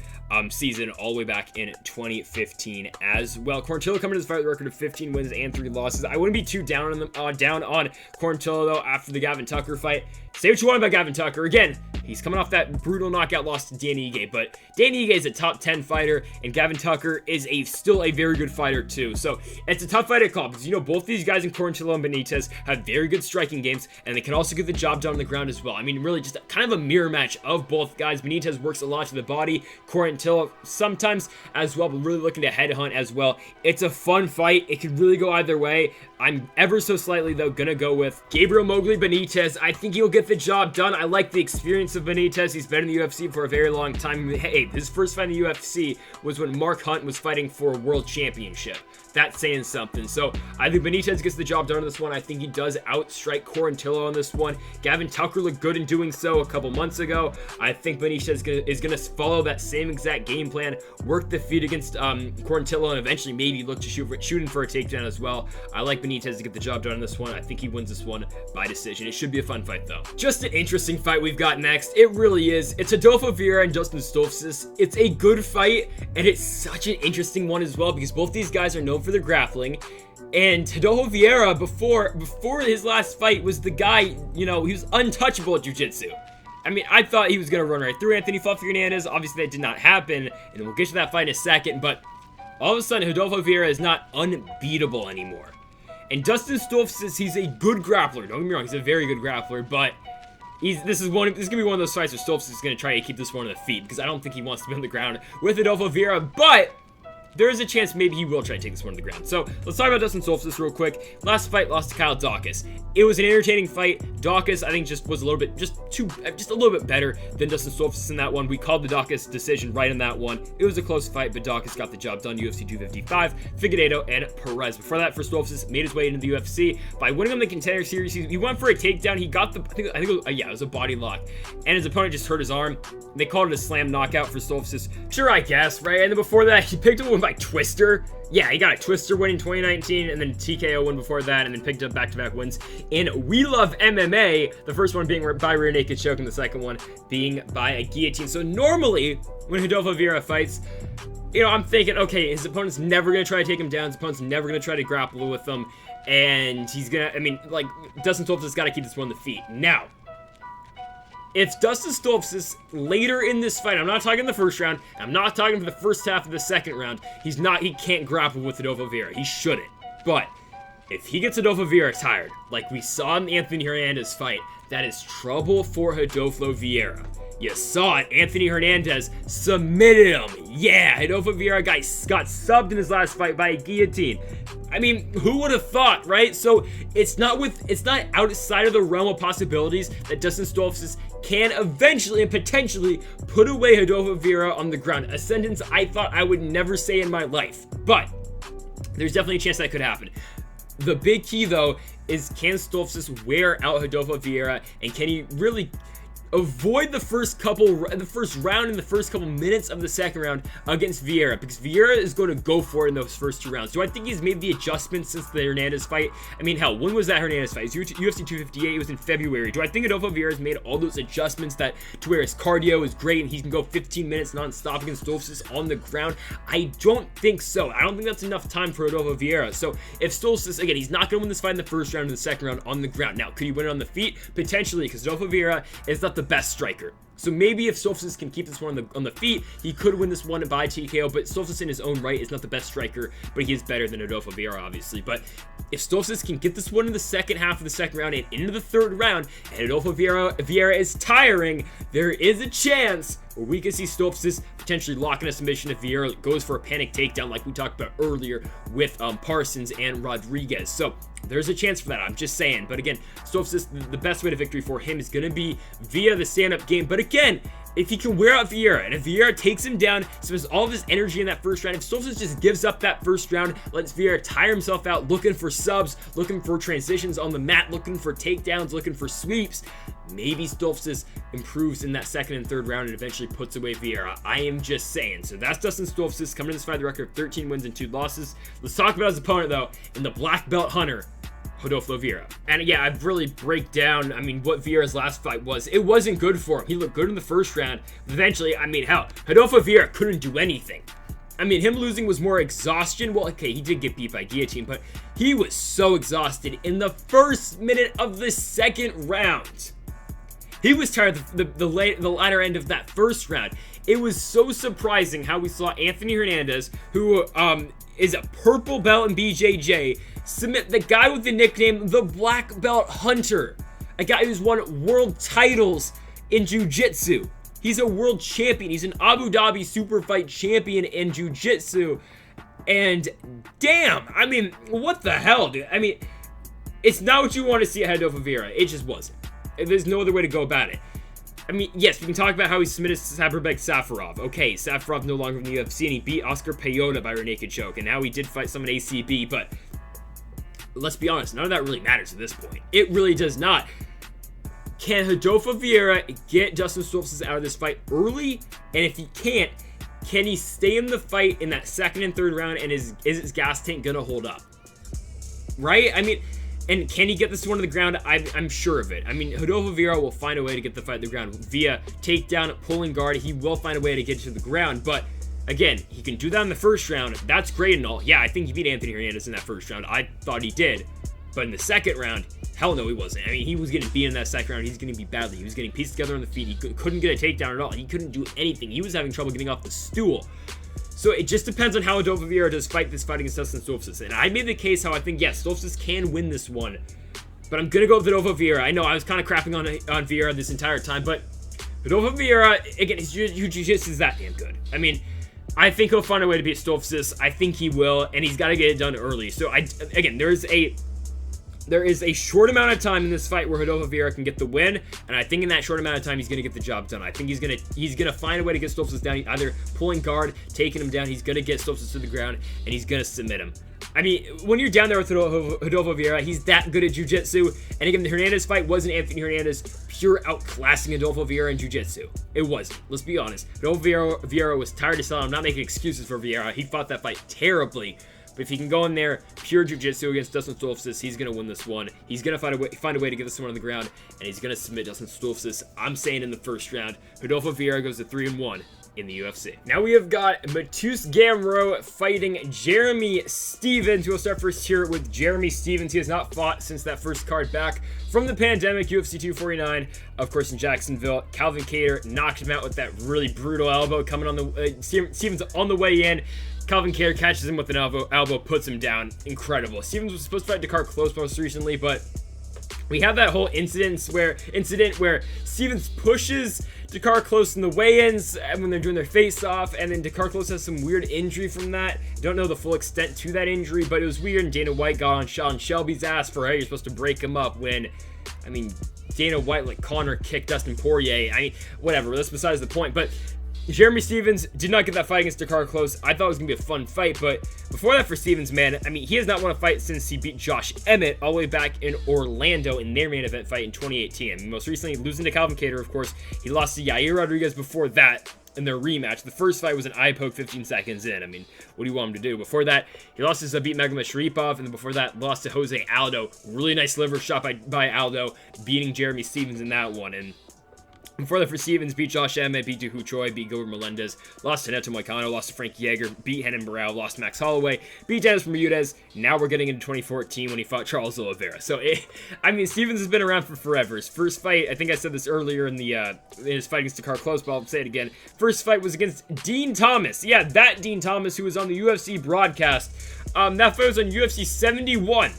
Speaker 1: season all the way back in 2015 as well. Quarantillo coming to this fight with a record of 15 wins and 3 losses. I wouldn't be too down on them, down on Quarantillo though after the Gavin Tucker fight. Say what you want about Gavin Tucker. Again, he's coming off that brutal knockout loss to Danny Ige, but Danny Ige is a top 10 fighter, and Gavin Tucker is still a very good fighter too. So it's a tough fight to call because you know both these guys in Quarantillo and Benitez have very good striking games, and they can also get the job done on the ground as well. I mean, really just kind of a mirror match of both guys. Benitez works a lot to the body, Quarantillo sometimes as well, but really looking to headhunt as well. It's a fun fight. It could really go either way. I'm ever so slightly though gonna go with Gabriel Mowgli Benitez. I think he'll get the job done. I like the experience of Benitez. He's been in the UFC for a very long time. Hey, his first fight in the UFC was when Mark Hunt was fighting for a world championship. That's saying something. So I think Benitez gets the job done on this one. I think he does outstrike Quarantillo on this one. Gavin Tucker looked good in doing so a couple months ago. I think Benitez is gonna follow that same exact game plan, work the feet against Quarantillo, and eventually maybe look to shooting for a takedown as well. I like Benitez to get the job done on this one. I think he wins this one by decision. It should be a fun fight though. Just an interesting fight we've got next. It really is. It's Adolfo Vieira and Dustin Stoltzfus. It's a good fight, and it's such an interesting one as well because both these guys are known for their grappling. And Adolfo Vieira, before his last fight, was the guy, you know, he was untouchable at jiu-jitsu. I mean, I thought he was going to run right through Anthony Fluffy Hernandez. Obviously, that did not happen, and we'll get to that fight in a second, but all of a sudden, Adolfo Vieira is not unbeatable anymore. And Dustin Stoltzfus, he's a good grappler. Don't get me wrong, he's a very good grappler, but this is going to be one of those fights where Stoltzfus is going to try to keep this one on the feet because I don't think he wants to be on the ground with Adolfo Vieira, but there is a chance maybe he will try to take this one to the ground. So let's talk about Dustin Stoltzfus real quick. Last fight, lost to Kyle Daukaus. It was an entertaining fight. Daukaus, I think, just was a little bit, just a little bit better than Dustin Stoltzfus in that one. We called the Daukaus decision right in that one. It was a close fight, but Daukaus got the job done. UFC 255, Figueiredo, and Perez. Before that, for Stoltzfus, made his way into the UFC by winning on the Contender Series. He went for a takedown. He got the, I think it was a body lock, and his opponent just hurt his arm. They called it a slam knockout for Stoltzfus. Sure, I guess, right? And then before that, he picked up a win by Twister. Yeah, he got a Twister win in 2019, and then TKO win before that, and then picked up back-to-back wins in We Love MMA, the first one being by rear naked choke, and the second one being by a guillotine. So normally, when Adolfo Vieira fights, you know, I'm thinking, okay, his opponent's never going to try to take him down, his opponent's never going to try to grapple with him, and he's going to, I mean, like, Dustin Stoltzfus has got to keep this one on the feet. Now, if Dustin Stoltzfus later in this fight, I'm not talking the first round, I'm not talking for the first half of the second round, he can't grapple with Adolfo Vieira. He shouldn't. But if he gets Adolfo Vieira tired, like we saw in the Anthony Hernandez fight, that is trouble for Adolfo Vieira. You saw it. Anthony Hernandez submitted him. Yeah, Adolfo Vieira got subbed in his last fight by a guillotine. I mean, who would have thought, right? So it's not outside of the realm of possibilities that Dustin Stoltzfus can eventually and potentially put away Adolfo Vieira on the ground. A sentence I thought I would never say in my life, but there's definitely a chance that could happen. The big key, though, is can Stoltzfus wear out Adolfo Vieira, and can he really avoid the first round and the first couple minutes of the second round against Vieira, because Vieira is going to go for it in those first 2 rounds. Do I think he's made the adjustments since the Hernandez fight? I mean, hell, when was that Hernandez fight? It was UFC 258. It was in February. Do I think Adolfo Vieira has made all those adjustments to where his cardio is great and he can go 15 minutes non-stop against Stoltzfus on the ground? I don't think so. I don't think that's enough time for Adolfo Vieira. So if Stoltzfus, again, he's not going to win this fight in the first round or the second round on the ground. Now, could he win it on the feet? Potentially, because Adolfo Vieira is not the the best striker. So maybe if Stoltzfus can keep this one on the feet, he could win this one by TKO, but Stoltzfus in his own right is not the best striker, but he is better than Rodolfo Vieira, obviously. But if Stoltzfus can get this one in the second half of the second round and into the third round, and Rodolfo Vieira is tiring, there is a chance where we could see Stoltzfus potentially locking a submission if Vieira goes for a panic takedown like we talked about earlier with Parsons and Rodriguez. So there's a chance for that, I'm just saying. But again, Stoltzfus, the best way to victory for him is going to be via the stand-up game. But again, if he can wear out Vieira, and if Vieira takes him down, spends all of his energy in that first round, if Stoltzfus just gives up that first round, lets Vieira tire himself out, looking for subs, looking for transitions on the mat, looking for takedowns, looking for sweeps, maybe Stoltzfus improves in that second and third round and eventually puts away Vieira. I am just saying. So that's Dustin Stoltzfus coming to this fight, the record of 13 wins and 2 losses. Let's talk about his opponent, though, in the black belt hunter, Rodolfo Vieira. And yeah, I've really break down, what Vieira's last fight was. It wasn't good for him. He looked good in the first round. But eventually, hell, Rodolfo Vieira couldn't do anything. Him losing was more exhaustion. Well, okay, he did get beat by guillotine, but he was so exhausted in the first minute of the second round. He was tired the latter end of that first round. It was so surprising how we saw Anthony Hernandez, who is a purple belt in BJJ, submit the guy with the nickname the Black Belt Hunter, a guy who's won world titles in jiu-jitsu. He's a world champion. He's an Abu Dhabi super fight champion in jiu-jitsu. And damn, what the hell, dude? It's not what you want to see at Rodolfo Vieira. It just wasn't. There's no other way to go about it. Yes, we can talk about how he submitted Saberbek Safarov. Okay, Safarov no longer in the UFC, and he beat Oscar Peyoda by rear naked choke. And now he did fight someone ACB, but let's be honest, none of that really matters at this point. It really does not. Can Rodolfo Vieira get Dustin Stoltzfus out of this fight early? And if he can't, can he stay in the fight in that second and third round, and is his gas tank gonna hold up? Right? And can he get this one to the ground? I'm sure of it. Rodolfo Vieira will find a way to get the fight to the ground via takedown, pulling guard. He will find a way to get to the ground, but again, he can do that in the first round. That's great and all. Yeah, I think he beat Anthony Hernandez in that first round. I thought he did. But in the second round, hell no, he wasn't. He was getting beat in that second round. He's getting beat badly. He was getting pieced together on the feet. He couldn't get a takedown at all. He couldn't do anything. He was having trouble getting off the stool. So it just depends on how Rodolfo Vieira does fight this fight against Dustin Stoltzfus. And I made the case how I think, yes, Stoltzfus can win this one. But I'm going to go with Rodolfo Vieira. I know I was kind of crapping on Vieira this entire time, but Rodolfo Vieira, again, his jiu-jitsu is that damn good. I think he'll find a way to beat Stoltzfus. I think he will, and he's got to get it done early. So, again, there is a short amount of time in this fight where Rodolfo Vieira can get the win, and I think in that short amount of time he's going to get the job done. I think he's going to find a way to get Stoltzfus down, either pulling guard, taking him down. He's going to get Stoltzfus to the ground, and he's going to submit him. When you're down there with Rodolfo Vieira, he's that good at jiu-jitsu. And again, the Hernandez fight wasn't Anthony Hernandez pure outclassing Rodolfo Vieira in jiu-jitsu. It wasn't. Let's be honest. Rodolfo Vieira was tired of selling. I'm not making excuses for Vieira. He fought that fight terribly. But if he can go in there pure jiu-jitsu against Dustin Stoltzfus, he's going to win this one. He's going to find a way to get this one on the ground, and he's going to submit Dustin Stoltzfus. I'm saying in the first round, Rodolfo Vieira goes to 3-1 in the UFC. Now we have got Mateusz Gamrot fighting Jeremy Stephens. We'll start first here with Jeremy Stephens. He has not fought since that first card back from the pandemic, UFC 249, of course, in Jacksonville. Calvin Kattar knocked him out with that really brutal elbow coming on the Stephens on the way in. Calvin Kattar catches him with an elbow, puts him down. Incredible. Stephens was supposed to fight Dakar Close most recently, but we have that whole incident where Stephens pushes Dakar Close in the weigh-ins when they're doing their face-off, and then Dakar Close has some weird injury from that. Don't know the full extent to that injury, but it was weird, and Dana White got on Sean Shelby's ass for how you're supposed to break him up when, Dana White let Conor kick Dustin Poirier. Whatever, that's besides the point, but Jeremy Stephens did not get that fight against Dakar Close. I thought it was going to be a fun fight, but before that for Stephens, man, he has not won a fight since he beat Josh Emmett all the way back in Orlando in their main event fight in 2018. Most recently, losing to Calvin Kattar, of course. He lost to Yair Rodriguez before that in their rematch. The first fight was an eye poke 15 seconds in. What do you want him to do? Before that, he lost to Zabit Magomed-Sharipov, and then before that, lost to Jose Aldo. Really nice liver shot by Aldo, beating Jeremy Stephens in that one. And Before that, for Stevens, beat Josh Emmett, beat Duhu Choi, beat Gilbert Melendez, lost to Neto Moicano, lost to Frank Yeager, beat Henan Barao, lost to Max Holloway, beat Dennis Bermudez. Now we're getting into 2014 when he fought Charles Oliveira. So, I mean, Stevens has been around for forever. His first fight, I think I said this earlier in his fight against Dakar Close, but I'll say it again. First fight was against Dean Thomas. Yeah, that Dean Thomas who was on the UFC broadcast. That fight was on UFC 71.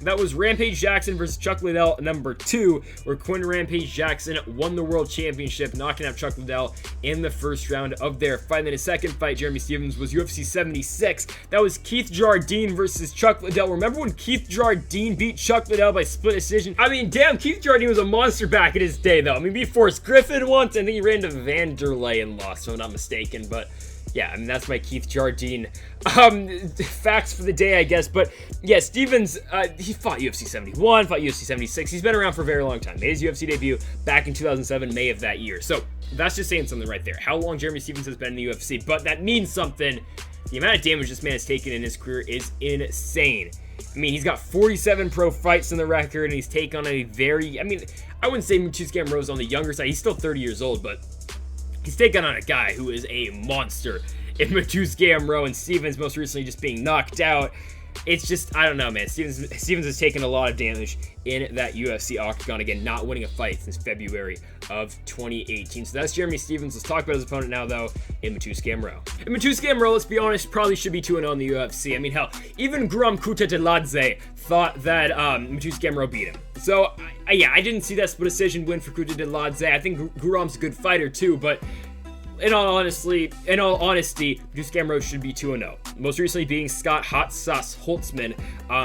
Speaker 1: That was Rampage Jackson versus Chuck Liddell, number 2, where Quinn Rampage Jackson won the world championship, knocking out Chuck Liddell in the first round of their fight. And then his second fight, Jeremy Stevens, was UFC 76. That was Keith Jardine versus Chuck Liddell. Remember when Keith Jardine beat Chuck Liddell by split decision? I mean, damn, Keith Jardine was a monster back in his day, though. I mean, beat Forrest Griffin once, and then he ran to Vanderlei and lost, if I'm not mistaken, but... yeah, I mean, that's my Keith Jardine facts for the day, I guess. But, yeah, Stevens, he fought UFC 71, fought UFC 76. He's been around for a very long time. Made his UFC debut back in 2007, May of that year. So, that's just saying something right there. How long Jeremy Stevens has been in the UFC. But that means something. The amount of damage this man has taken in his career is insane. I mean, he's got 47 pro fights in the record, and he's taken on a very... I mean, I wouldn't say Mateusz Gamrot's on the younger side. He's still 30 years old, but... he's taken on a guy who is a monster in Mateusz Gamrot, and Stevens most recently just being knocked out. It's just, I don't know, man. Stevens has taken a lot of damage in that UFC octagon. Again, not winning a fight since February of 2018. So that's Jeremy Stevens. Let's talk about his opponent now, though, in Mateusz Gamrot. And Mateusz Gamrot, let's be honest, probably should be 2-0 in the UFC. I mean, hell, even Guram Kutateladze thought that Mateusz Gamrot beat him. So, yeah, I didn't see that split decision win for Kutateladze. I think Guram's a good fighter, too, but... in all honesty, Mateusz Gamrot should be 2-0. Most recently beating Scott Hot Sauce Holtzman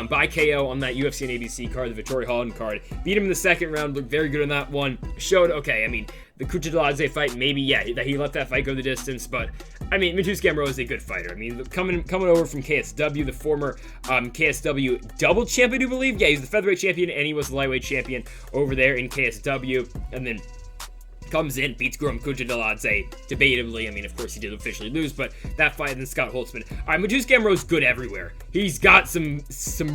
Speaker 1: by KO on that UFC and ABC card, the Victoria Holland card. Beat him in the second round, looked very good in that one. Showed, okay, I mean, the Kutateladze fight, maybe, yeah, that he let that fight go the distance, but, I mean, Mateusz Gamrot is a good fighter. I mean, coming over from KSW, the former KSW double champ, I do believe. Yeah, he's the featherweight champion, and he was the lightweight champion over there in KSW, and then comes in, beats Guram Kutateladze debatably. I mean, of course, he did officially lose, but that fight, and then Scott Holtzman. All right, Mateusz Gamrot's good everywhere. He's got some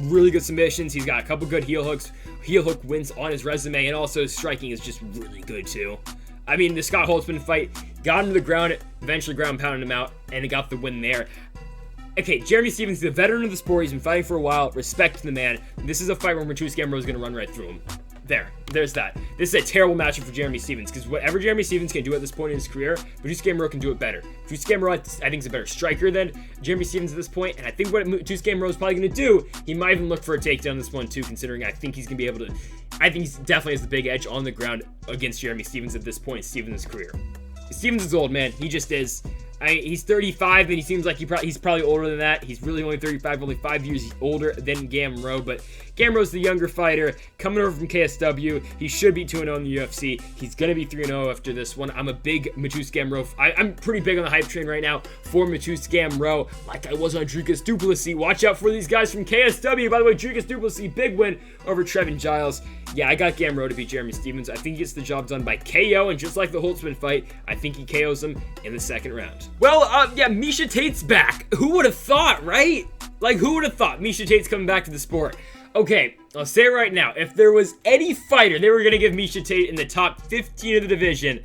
Speaker 1: really good submissions. He's got a couple good heel hook wins on his resume, and also his striking is just really good, too. I mean, the Scott Holtzman fight, got him to the ground, eventually ground pounded him out, and he got the win there. Okay, Jeremy Stevens, the veteran of the sport, he's been fighting for a while, respect to the man. This is a fight where Mateusz Gamrot is going to run right through him. There's that. This is a terrible matchup for Jeremy Stevens, because whatever Jeremy Stevens can do at this point in his career, Mateusz Gamrot can do it better. Mateusz Gamrot, I think, is a better striker than Jeremy Stevens at this point, and I think what Mateusz Gamrot is probably going to do, he might even look for a takedown this one, too, considering I think he's going to be able to... I think he definitely has the big edge on the ground against Jeremy Stevens at this point in Stevens' career. Stevens is old, man. He just is. He's 35, and he seems like he's probably older than that. He's really only 35, only 5 years older than Gamrot, but Gamrot's the younger fighter, coming over from KSW. He should be 2-0 in the UFC. He's going to be 3-0 after this one. I'm a big Mateusz Gamrot. I'm pretty big on the hype train right now for Mateusz Gamrot, like I was on Dricus du Plessis. Watch out for these guys from KSW. By the way, Dricus du Plessis, big win over Trevin Giles. Yeah, I got Gamrot to beat Jeremy Stevens. I think he gets the job done by KO, and just like the Holtzman fight, I think he KOs him in the second round. Well, yeah, Miesha Tate's back. Who would have thought, right? Like, who would have thought Miesha Tate's coming back to the sport? Okay, I'll say it right now. If there was any fighter they were going to give Miesha Tate in the top 15 of the division,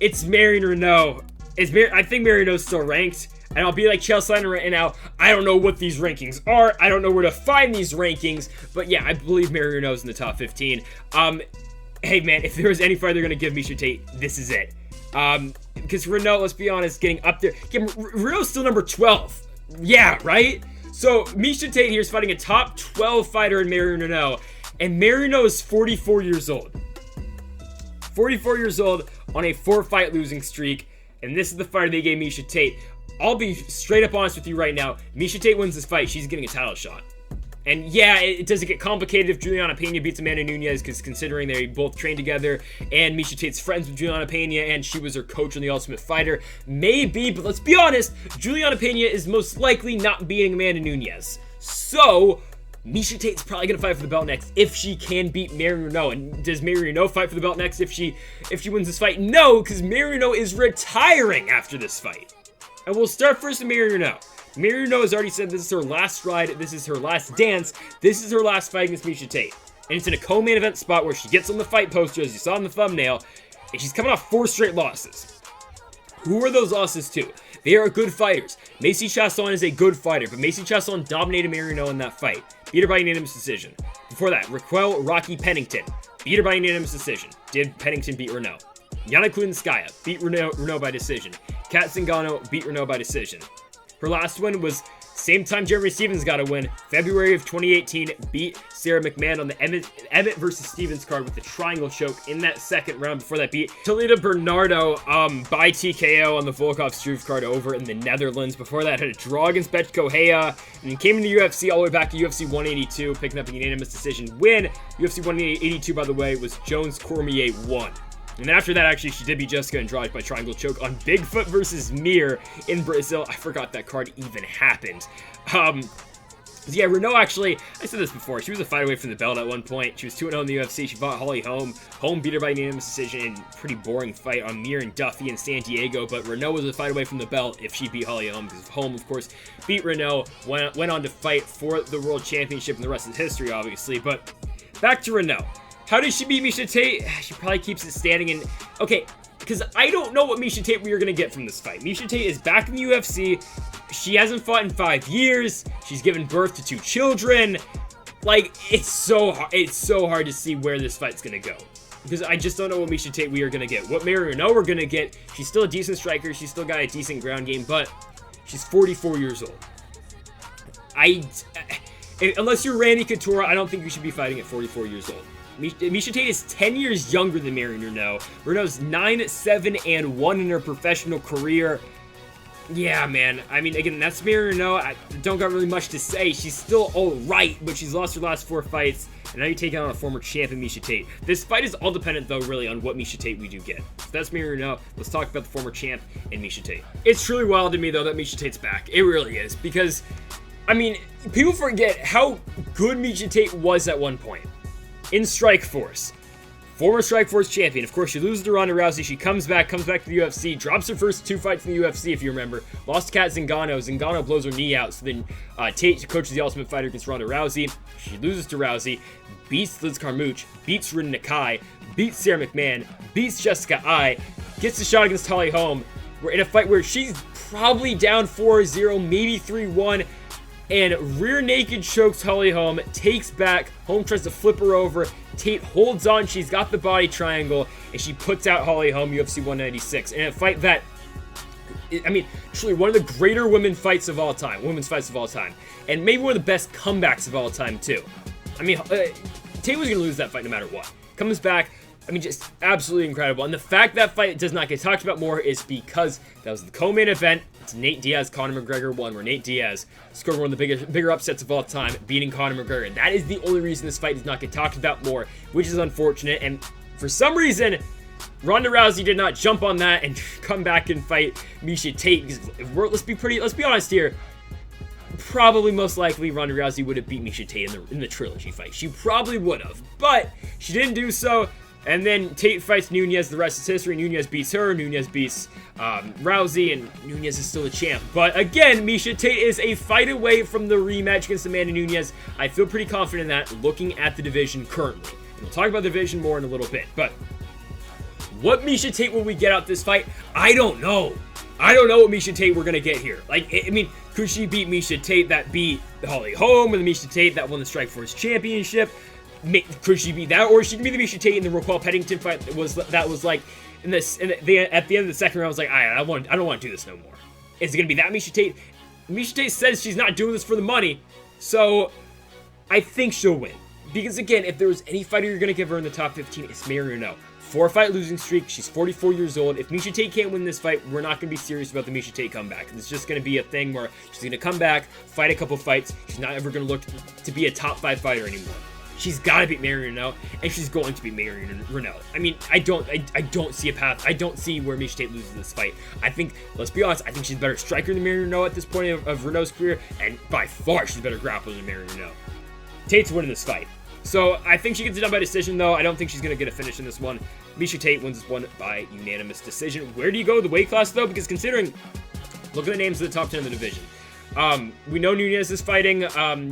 Speaker 1: it's Marion Reneau. I think Marion Reneau's still ranked. And I'll be like Chael Sonnen right now, I don't know what these rankings are. I don't know where to find these rankings. But yeah, I believe Marion Reneau's in the top 15. Hey man, if there was any fighter they're going to give Miesha Tate, this is it. Because Reneau, let's be honest, getting up there. Yeah, Reneau's still number 12. Yeah, right? So Miesha Tate here is fighting a top 12 fighter in Marion Reneau. And Marion Reneau is 44 years old. 44 years old on a 4-fight losing streak. And this is the fighter they gave Miesha Tate. I'll be straight up honest with you right now. Miesha Tate wins this fight, she's getting a title shot. And yeah, it doesn't get complicated if Juliana Pena beats Amanda Nunes, because considering they both trained together, and Miesha Tate's friends with Juliana Pena, and she was her coach in The Ultimate Fighter. Maybe, but let's be honest, Juliana Pena is most likely not beating Amanda Nunes. So, Miesha Tate's probably going to fight for the belt next if she can beat Marion Reneau. And does Marion Reneau fight for the belt next if she wins this fight? No, because Marion Reneau is retiring after this fight. And we'll start first with Marion Reneau. Marion Reneau has already said this is her last ride, this is her last dance, this is her last fight against Miesha Tate. And it's in a co-main event spot where she gets on the fight poster, as you saw in the thumbnail. And she's coming off 4 straight losses. Who are those losses to? They are good fighters. Macy Chiasson is a good fighter, but Macy Chiasson dominated Mary Reneau in that fight. Beat her by unanimous decision. Before that, Raquel Rocky Pennington. Beat her by unanimous decision. Did Pennington beat Reneau? Yana Kunitskaya beat Reneau by decision. Kat Zingano beat Reneau by decision. Her last win was same time Jeremy Stevens got a win. February of 2018, beat Sarah McMahon on the Emmett versus Stevens card with the triangle choke in that second round. Before that, beat Talita Bernardo by TKO on the Volkov Struve card over in the Netherlands. Before that, had a draw against Betchko Hea, and then came into UFC all the way back to UFC 182, picking up a unanimous decision win. UFC 182, by the way, was Jones Cormier 1. And then after that, actually, she did beat Jessica Andrade by triangle choke on Bigfoot versus Mir in Brazil. I forgot that card even happened. Yeah, Reneau actually, I said this before, she was a fight away from the belt at one point. She was 2-0 in the UFC. She fought Holly Holm. Holm beat her by unanimous decision in a pretty boring fight on Mir and Duffy in San Diego. But Reneau was a fight away from the belt if she beat Holly Holm, because Holm, of course, beat Reneau, went on to fight for the World Championship, and the rest is history, obviously. But back to Reneau. How did she beat Miesha Tate? She probably keeps it standing in... Okay, because I don't know what Miesha Tate we are going to get from this fight. Miesha Tate is back in the UFC. She hasn't fought in 5 years. She's given birth to 2 children. Like, it's so hard to see where this fight's going to go. Because I just don't know what Miesha Tate we are going to get. What Mary Reneau we're going to get. She's still a decent striker. She's still got a decent ground game. But she's 44 years old. Unless you're Randy Couture, I don't think you should be fighting at 44 years old. Miesha Tate is 10 years younger than Mary Reneau. Reneau's 9-7-1 in her professional career. Yeah, man. I mean, again, that's Mary Reneau. I don't got really much to say. She's still alright, but she's lost her last 4 fights. And now you're taking on a former champion, Miesha Tate. This fight is all dependent, though, really, on what Miesha Tate we do get. So that's Mary Reneau. Let's talk about the former champ and Miesha Tate. It's truly wild to me, though, that Miesha Tate's back. It really is. Because, I mean, people forget how good Miesha Tate was at one point. In Strikeforce. Former Strikeforce champion. Of course, she loses to Ronda Rousey. She comes back to the UFC, drops her first 2 fights in the UFC, if you remember. Lost to Kat Zingano. Zingano blows her knee out. So then Tate coaches the Ultimate Fighter against Ronda Rousey. She loses to Rousey, beats Liz Carmouche, beats Rin Nakai, beats Sarah McMahon, beats Jessica Ai, gets the shot against Holly Holm. We're in a fight where she's probably down 4-0, maybe 3-1. And rear naked chokes Holly Holm, takes back, Holm tries to flip her over, Tate holds on, she's got the body triangle, and she puts out Holly Holm, UFC 196. And a fight that, I mean, truly one of the greater women's fights of all time, and maybe one of the best comebacks of all time, too. I mean, Tate was going to lose that fight no matter what. Comes back, I mean, just absolutely incredible. And the fact that fight does not get talked about more is because that was the co-main event. It's Nate Diaz, Conor McGregor 1, where Nate Diaz scored one of the bigger upsets of all time, beating Conor McGregor. And that is the only reason this fight does not get talked about more, which is unfortunate. And for some reason, Ronda Rousey did not jump on that and come back and fight Miesha Tate. Because let's be honest here. Probably most likely Ronda Rousey would have beat Miesha Tate in the trilogy fight. She probably would have, but she didn't do so. And then Tate fights Nunes. The rest is history. Nunes beats her. Nunes beats Rousey, and Nunes is still the champ. But again, Miesha Tate is a fight away from the rematch against Amanda Nunes. I feel pretty confident in that, looking at the division currently. And we'll talk about the division more in a little bit. But what Miesha Tate will we get out this fight? I don't know. I don't know what Miesha Tate we're going to get here. Like, I mean, could she beat Miesha Tate that beat Holly Holm, or the Miesha Tate that won the Strikeforce Championship? Could she be that, or she can be the Miesha Tate in the Raquel Pennington fight that was like at the end of the second round? I was like, I don't want to do this no more. Is it gonna be that Miesha Tate? Miesha Tate says she's not doing this for the money, so I think she'll win. Because again, if there was any fighter you're gonna give her in the top 15, it's Mary Reneau. 4-fight losing streak. She's 44 years old. If Miesha Tate can't win this fight, we're not going to be serious about the Miesha Tate comeback. It's just going to be a thing where she's going to come back, fight a couple fights. She's not ever going to look to be a top 5 fighter anymore. She's got to beat Mary Reneau, and she's going to beat Mary Reneau. I mean, I don't see a path. I don't see where Miesha Tate loses this fight. I think, let's be honest, I think she's a better striker than Mary Reneau at this point of Reneau's career, and by far she's a better grappler than Mary Reneau. Tate's winning this fight. So I think she gets it done by decision, though. I don't think she's going to get a finish in this one. Miesha Tate wins this one by unanimous decision. Where do you go with the weight class, though? Because considering, look at the names of the top 10 of the division. We know Nunes is fighting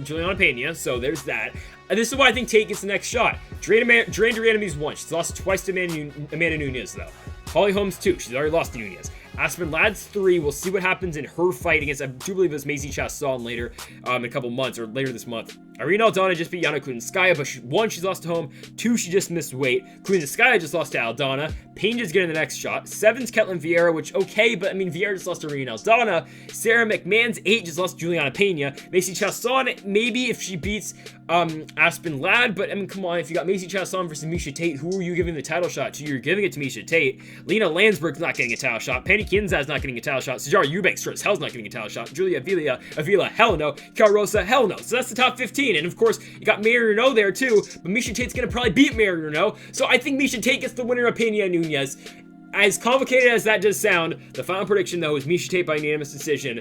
Speaker 1: Juliana Pena, so there's that. This is why I think Tate gets the next shot. Drained her enemies once. She's lost twice to Amanda Nunes, though. Holly Holmes, 2. She's already lost to Nunes. Aspen Ladd's 3. We'll see what happens in her fight against, I do believe it was Macy Chasson later, in a couple months, or later this month. Irina Aldana just beat Yana Kunitskaya, but 1, she's lost to home. 2, she just missed weight. Kunitskaya just lost to Aldana. Pena's getting the next shot. 7's Ketlin Vieira, which, okay, but I mean, Vieira just lost to Irina Aldana. Sarah McMahon's 8 just lost to Juliana Pena. Macy Chasson, maybe if she beats Aspen Ladd, but I mean, come on, if you got Macy Chasson versus Miesha Tate, who are you giving the title shot to? You're giving it to Miesha Tate. Lena Landsberg's not getting a title shot. Penny Kinzad's not getting a title shot. Sajara Eubanks sure as hell's not getting a title shot. Julia Avila, hell no. Carosa, hell no. So that's the top 15, and of course, you got Mary Reneau there too, but Miesha Tate's gonna probably beat Mary Reneau, so I think Miesha Tate gets the winner of Pena Nunes. As complicated as that does sound, the final prediction though is Miesha Tate by unanimous decision,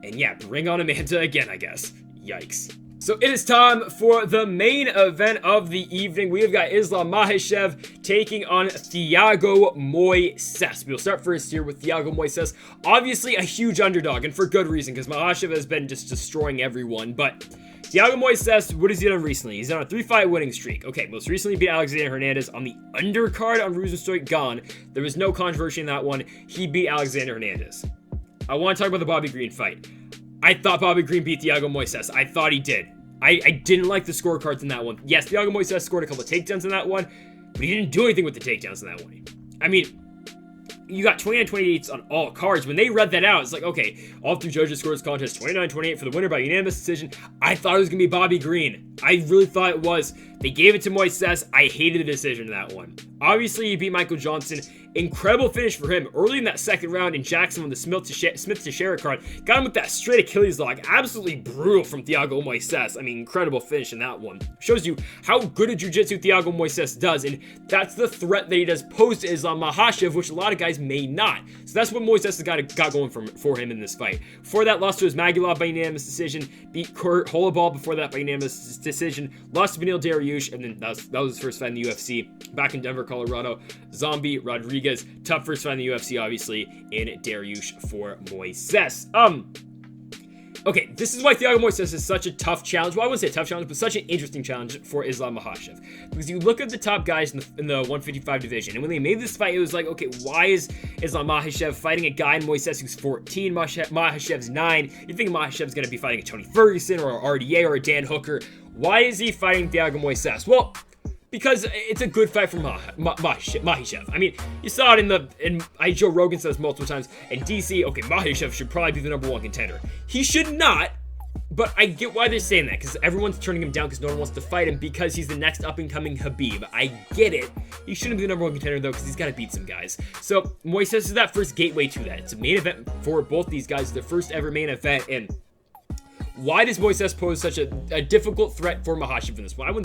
Speaker 1: and yeah, bring on Amanda again, I guess. Yikes. So it is time for the main event of the evening. We have got Islam Makhachev taking on Thiago Moises. We'll start first here with Thiago Moises. Obviously a huge underdog, and for good reason, because Makhachev has been just destroying everyone. But Thiago Moises, what has he done recently? He's on a 3-fight winning streak. Okay, most recently beat Alexander Hernandez on the undercard on Rosenstoik Gone. There was no controversy in that one. He beat Alexander Hernandez. I want to talk about the Bobby Green fight. I thought Bobby Green beat Thiago Moises. I thought he did. I didn't like the scorecards in that one. Yes, Thiago Moises scored a couple of takedowns in that one, but he didn't do anything with the takedowns in that one. I mean, you got 29-28s on all cards. When they read that out, it's like, okay, all 3 judges scored this contest 29-28 for the winner by unanimous decision. I thought it was going to be Bobby Green. I really thought it was. They gave it to Moises. I hated the decision in that one. Obviously, he beat Michael Johnson. Incredible finish for him early in that second round in Jackson on the Smith Teixeira card. Got him with that straight Achilles lock. Absolutely brutal from Thiago Moises. I mean, incredible finish in that one. Shows you how good a jiu-jitsu Thiago Moises does, and that's the threat that he does pose to Islam Makhachev, which a lot of guys may not. So that's what Moises has got going for him in this fight. Before that, lost to his Magulov by unanimous decision. Beat Kurt Holobal before that by unanimous decision. Lost to Benil Dariush, and then that was his first fight in the UFC. Back in Denver, Colorado. Zombie Rodriguez. Tough first fight in the UFC, obviously, in Dariush for Moises. Okay, this is why Thiago Moises is such a tough challenge. Well, I wouldn't say a tough challenge, but such an interesting challenge for Islam Makhachev. Because you look at the top guys in the 155 division, and when they made this fight, it was like, okay, why is Islam Makhachev fighting a guy in Moises who's 14, Makhachev's 9? You think Makhachev's going to be fighting a Tony Ferguson or a RDA or a Dan Hooker. Why is he fighting Thiago Moises? Well, because it's a good fight for Makhachev. I mean, you saw it Joe Rogan says multiple times, in DC, okay, Makhachev should probably be the #1 contender. He should not, but I get why they're saying that, because everyone's turning him down because no one wants to fight him because he's the next up-and-coming Khabib. I get it. He shouldn't be the #1 contender, though, because he's got to beat some guys. So, Moises is that first gateway to that. It's a main event for both these guys, their first ever main event, and why does Moises pose such a difficult threat for Makhachev in this one?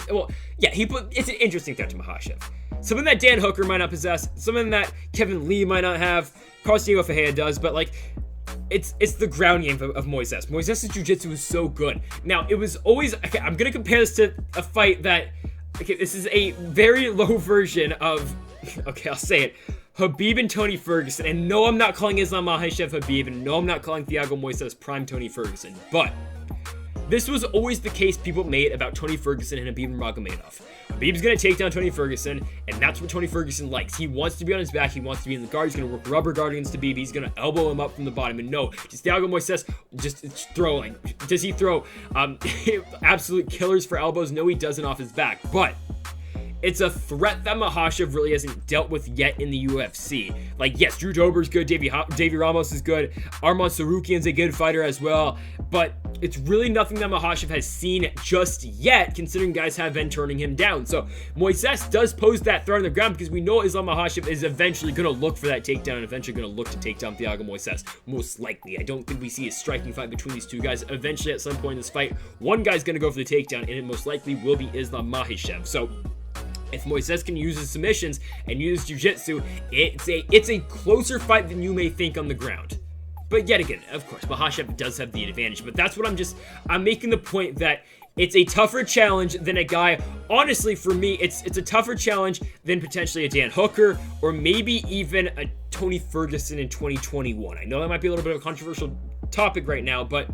Speaker 1: It's an interesting threat to Makhachev. Something that Dan Hooker might not possess, something that Kevin Lee might not have, Carlos Diego Ferreira does, but like, it's the ground game of Moises. Moises' jiu-jitsu is so good. Now, it was always, okay, I'm going to compare this to a fight that, okay, this is a very low version of, okay, I'll say it, Khabib and Tony Ferguson. And no, I'm not calling Islam Makhachev Khabib, and no, I'm not calling Thiago Moises prime Tony Ferguson, but this was always the case people made about Tony Ferguson and Khabib Nurmagomedov. Khabib's going to take down Tony Ferguson, and that's what Tony Ferguson likes. He wants to be on his back. He wants to be in the guard. He's going to work rubber guard against Khabib. He's going to elbow him up from the bottom. And no, just Thiago Moises just throwing. Does he throw absolute killers for elbows? No, he doesn't off his back. But it's a threat that Makhachev really hasn't dealt with yet in the UFC. Like, yes, Drew Dober's good, Davey Ramos is good, Arman Sarukian's a good fighter as well, but it's really nothing that Makhachev has seen just yet, considering guys have been turning him down. So Moises does pose that threat on the ground because we know Islam Makhachev is eventually going to look for that takedown and eventually going to look to take down Thiago Moises. Most likely. I don't think we see a striking fight between these two guys. Eventually, at some point in this fight, one guy's going to go for the takedown, and it most likely will be Islam Makhachev. So if Moises can use his submissions and use jiu-jitsu, it's a closer fight than you may think on the ground. But yet again, of course, Makhachev does have the advantage. But that's what I'm making the point that it's a tougher challenge than a guy. Honestly, for me, it's a tougher challenge than potentially a Dan Hooker or maybe even a Tony Ferguson in 2021. I know that might be a little bit of a controversial topic right now, but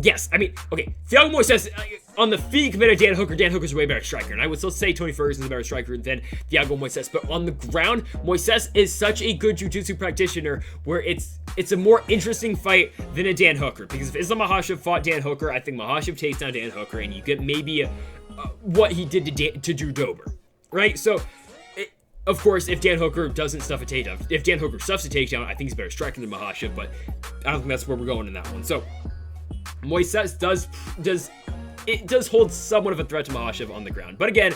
Speaker 1: yes, I mean, okay, Thiago Moises, on the feet compared to Dan Hooker, Dan Hooker's a way better striker, and I would still say Tony Ferguson's a better striker than Thiago Moises, but on the ground, Moises is such a good jiu-jitsu practitioner where it's a more interesting fight than a Dan Hooker, because if Islam Makhachev fought Dan Hooker, I think Makhachev takes down Dan Hooker, and you get maybe what he did to Drew Dober, right? So, of course, if Dan Hooker doesn't stuff a takedown, if Dan Hooker stuffs a takedown, I think he's better striking than Makhachev, but I don't think that's where we're going in that one. So, Moises does hold somewhat of a threat to Makhachev on the ground. But again,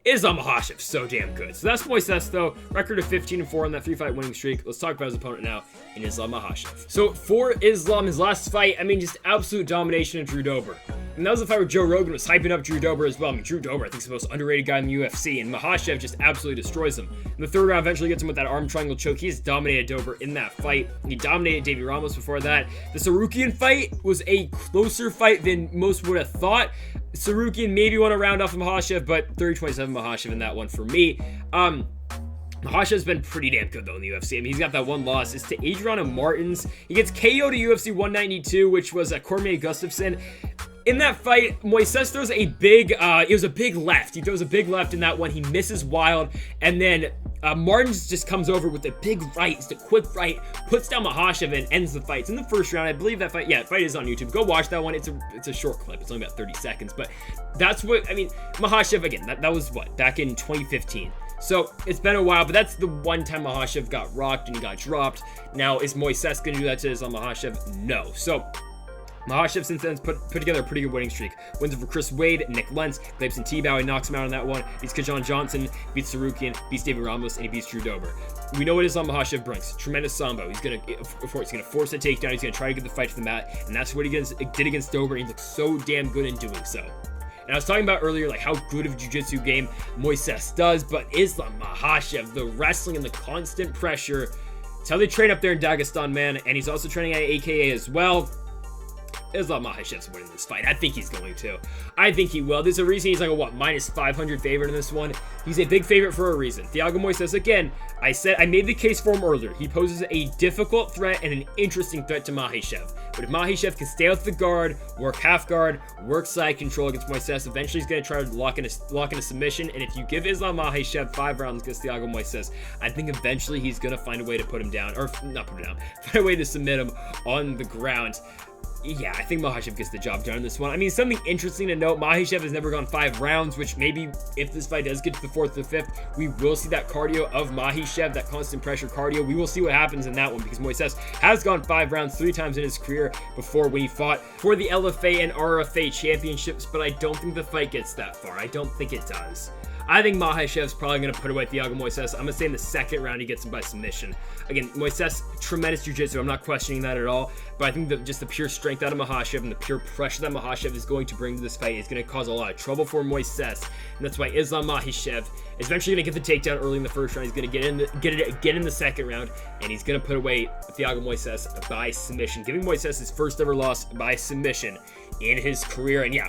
Speaker 1: Islam Makhachev so damn good. So that's Moises, though. Record of 15-4 on that 3-fight winning streak. Let's talk about his opponent now in Islam Makhachev. So for Islam, his last fight, I mean, just absolute domination of Drew Dober. And that was the fight where Joe Rogan was hyping up Drew Dober as well. I mean, Drew Dober, I think, is the most underrated guy in the UFC, and Makhachev just absolutely destroys him. In the third round, eventually gets him with that arm triangle choke. He's dominated Dober in that fight. He dominated Davey Ramos before that. The Sarukian fight was a closer fight than most would have thought. Sarukian maybe won a round off of Makhachev, but 30-27 Makhachev in that one for me. Makhachev's been pretty damn good, though, in the UFC. I mean, he's got that one loss. It's to Adriano Martins. He gets KO'd to UFC 192, which was Cormier Gustafsson. In that fight, Moises throws a big, it was a big left. He throws a big left in that one. He misses wild, and then Martins just comes over with a big right, just a quick right, puts down Makhachev and ends the fight. It's in the first round. I believe that fight, yeah, the fight is on YouTube. Go watch that one. It's a short clip. It's only about 30 seconds, but that's what, I mean, Makhachev, again, that was what, back in 2015. So it's been a while, but that's the one time Makhachev got rocked and he got dropped. Now, is Moises going to do that to Islam Makhachev? No. So Makhachev since then has put together a pretty good winning streak. Wins over Chris Wade, Nick Lentz, Gleibson Tebow, he knocks him out on that one. Beats Kajan Johnson, beats Sarukian, beats David Ramos, and he beats Drew Dober. We know what Islam Makhachev brings. Tremendous sambo. He's gonna force a takedown. He's gonna try to get the fight to the mat, and that's what he did against Dober. And he looks so damn good in doing so. And I was talking about earlier, like, how good of a jiu-jitsu game Moises does, but Islam Makhachev, the wrestling and the constant pressure, it's how they train up there in Dagestan, man. And he's also training at AKA as well. Islam Makhachev's winning this fight. I think he's going to. I think he will. There's a reason he's like a, what, minus 500 favorite in this one. He's a big favorite for a reason. Thiago Moises, again, I made the case for him earlier. He poses a difficult threat and an interesting threat to Makhachev. But if Makhachev can stay off the guard, work half guard, work side control against Moises, eventually he's going to try to lock in a submission. And if you give Islam Makhachev 5 rounds against Thiago Moises, I think eventually he's going to find a way to put him down, or not put him down, find a way to submit him on the ground. Yeah, I think Makhachev gets the job done in this one. I mean, something interesting to note, Makhachev has never gone 5 rounds, which maybe if this fight does get to the 4th or 5th, we will see that cardio of Makhachev, that constant pressure cardio. We will see what happens in that one, because Moises has gone 5 rounds 3 times in his career before when he fought for the LFA and RFA championships, but I don't think the fight gets that far. I don't think it does. I think Makhachev's probably going to put away Thiago Moises. I'm going to say in the 2nd round he gets him by submission. Again, Moises, tremendous jiu-jitsu. I'm not questioning that at all. But I think that just the pure strength out of Makhachev and the pure pressure that Makhachev is going to bring to this fight is going to cause a lot of trouble for Moises. And that's why Islam Makhachev is eventually going to get the takedown early in the 1st round. He's going to get it again in the 2nd round. And he's going to put away Thiago Moises by submission, giving Moises his first ever loss by submission in his career. And yeah,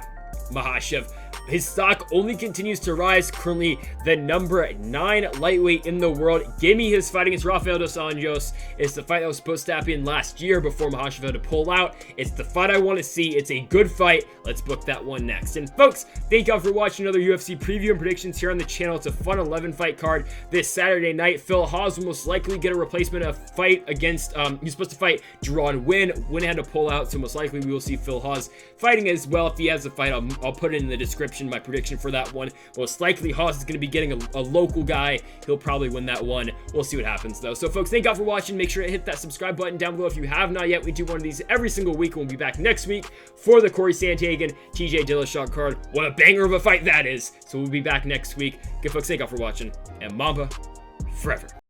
Speaker 1: Makhachev, his stock only continues to rise. Currently the number 9 lightweight in the world. Give me his fight against Rafael dos Anjos. It's the fight that was supposed to happen last year before Makhachev had to pull out. It's the fight I want to see. It's a good fight. Let's book that one next. And folks, thank y'all for watching another UFC preview and predictions here on the channel. It's a fun 11 fight card this Saturday night. Phil Hawes will most likely get a replacement of fight against, he's supposed to fight Jerron Wynn. Wynn had to pull out, so most likely we will see Phil Hawes fighting as well. If he has a fight, I'll put it in the description, my prediction for that one. Most likely Hawes is going to be getting a local guy. He'll probably win that one. We'll see what happens though. So folks, thank y'all for watching. Make sure to hit that subscribe button down below if you have not yet. We do one of these every single week, and we'll be back next week for the Corey Sandhagen TJ Dillashaw card. What a banger of a fight that is. So we'll be back next week. Good folks, thank y'all for watching, and Mamba forever.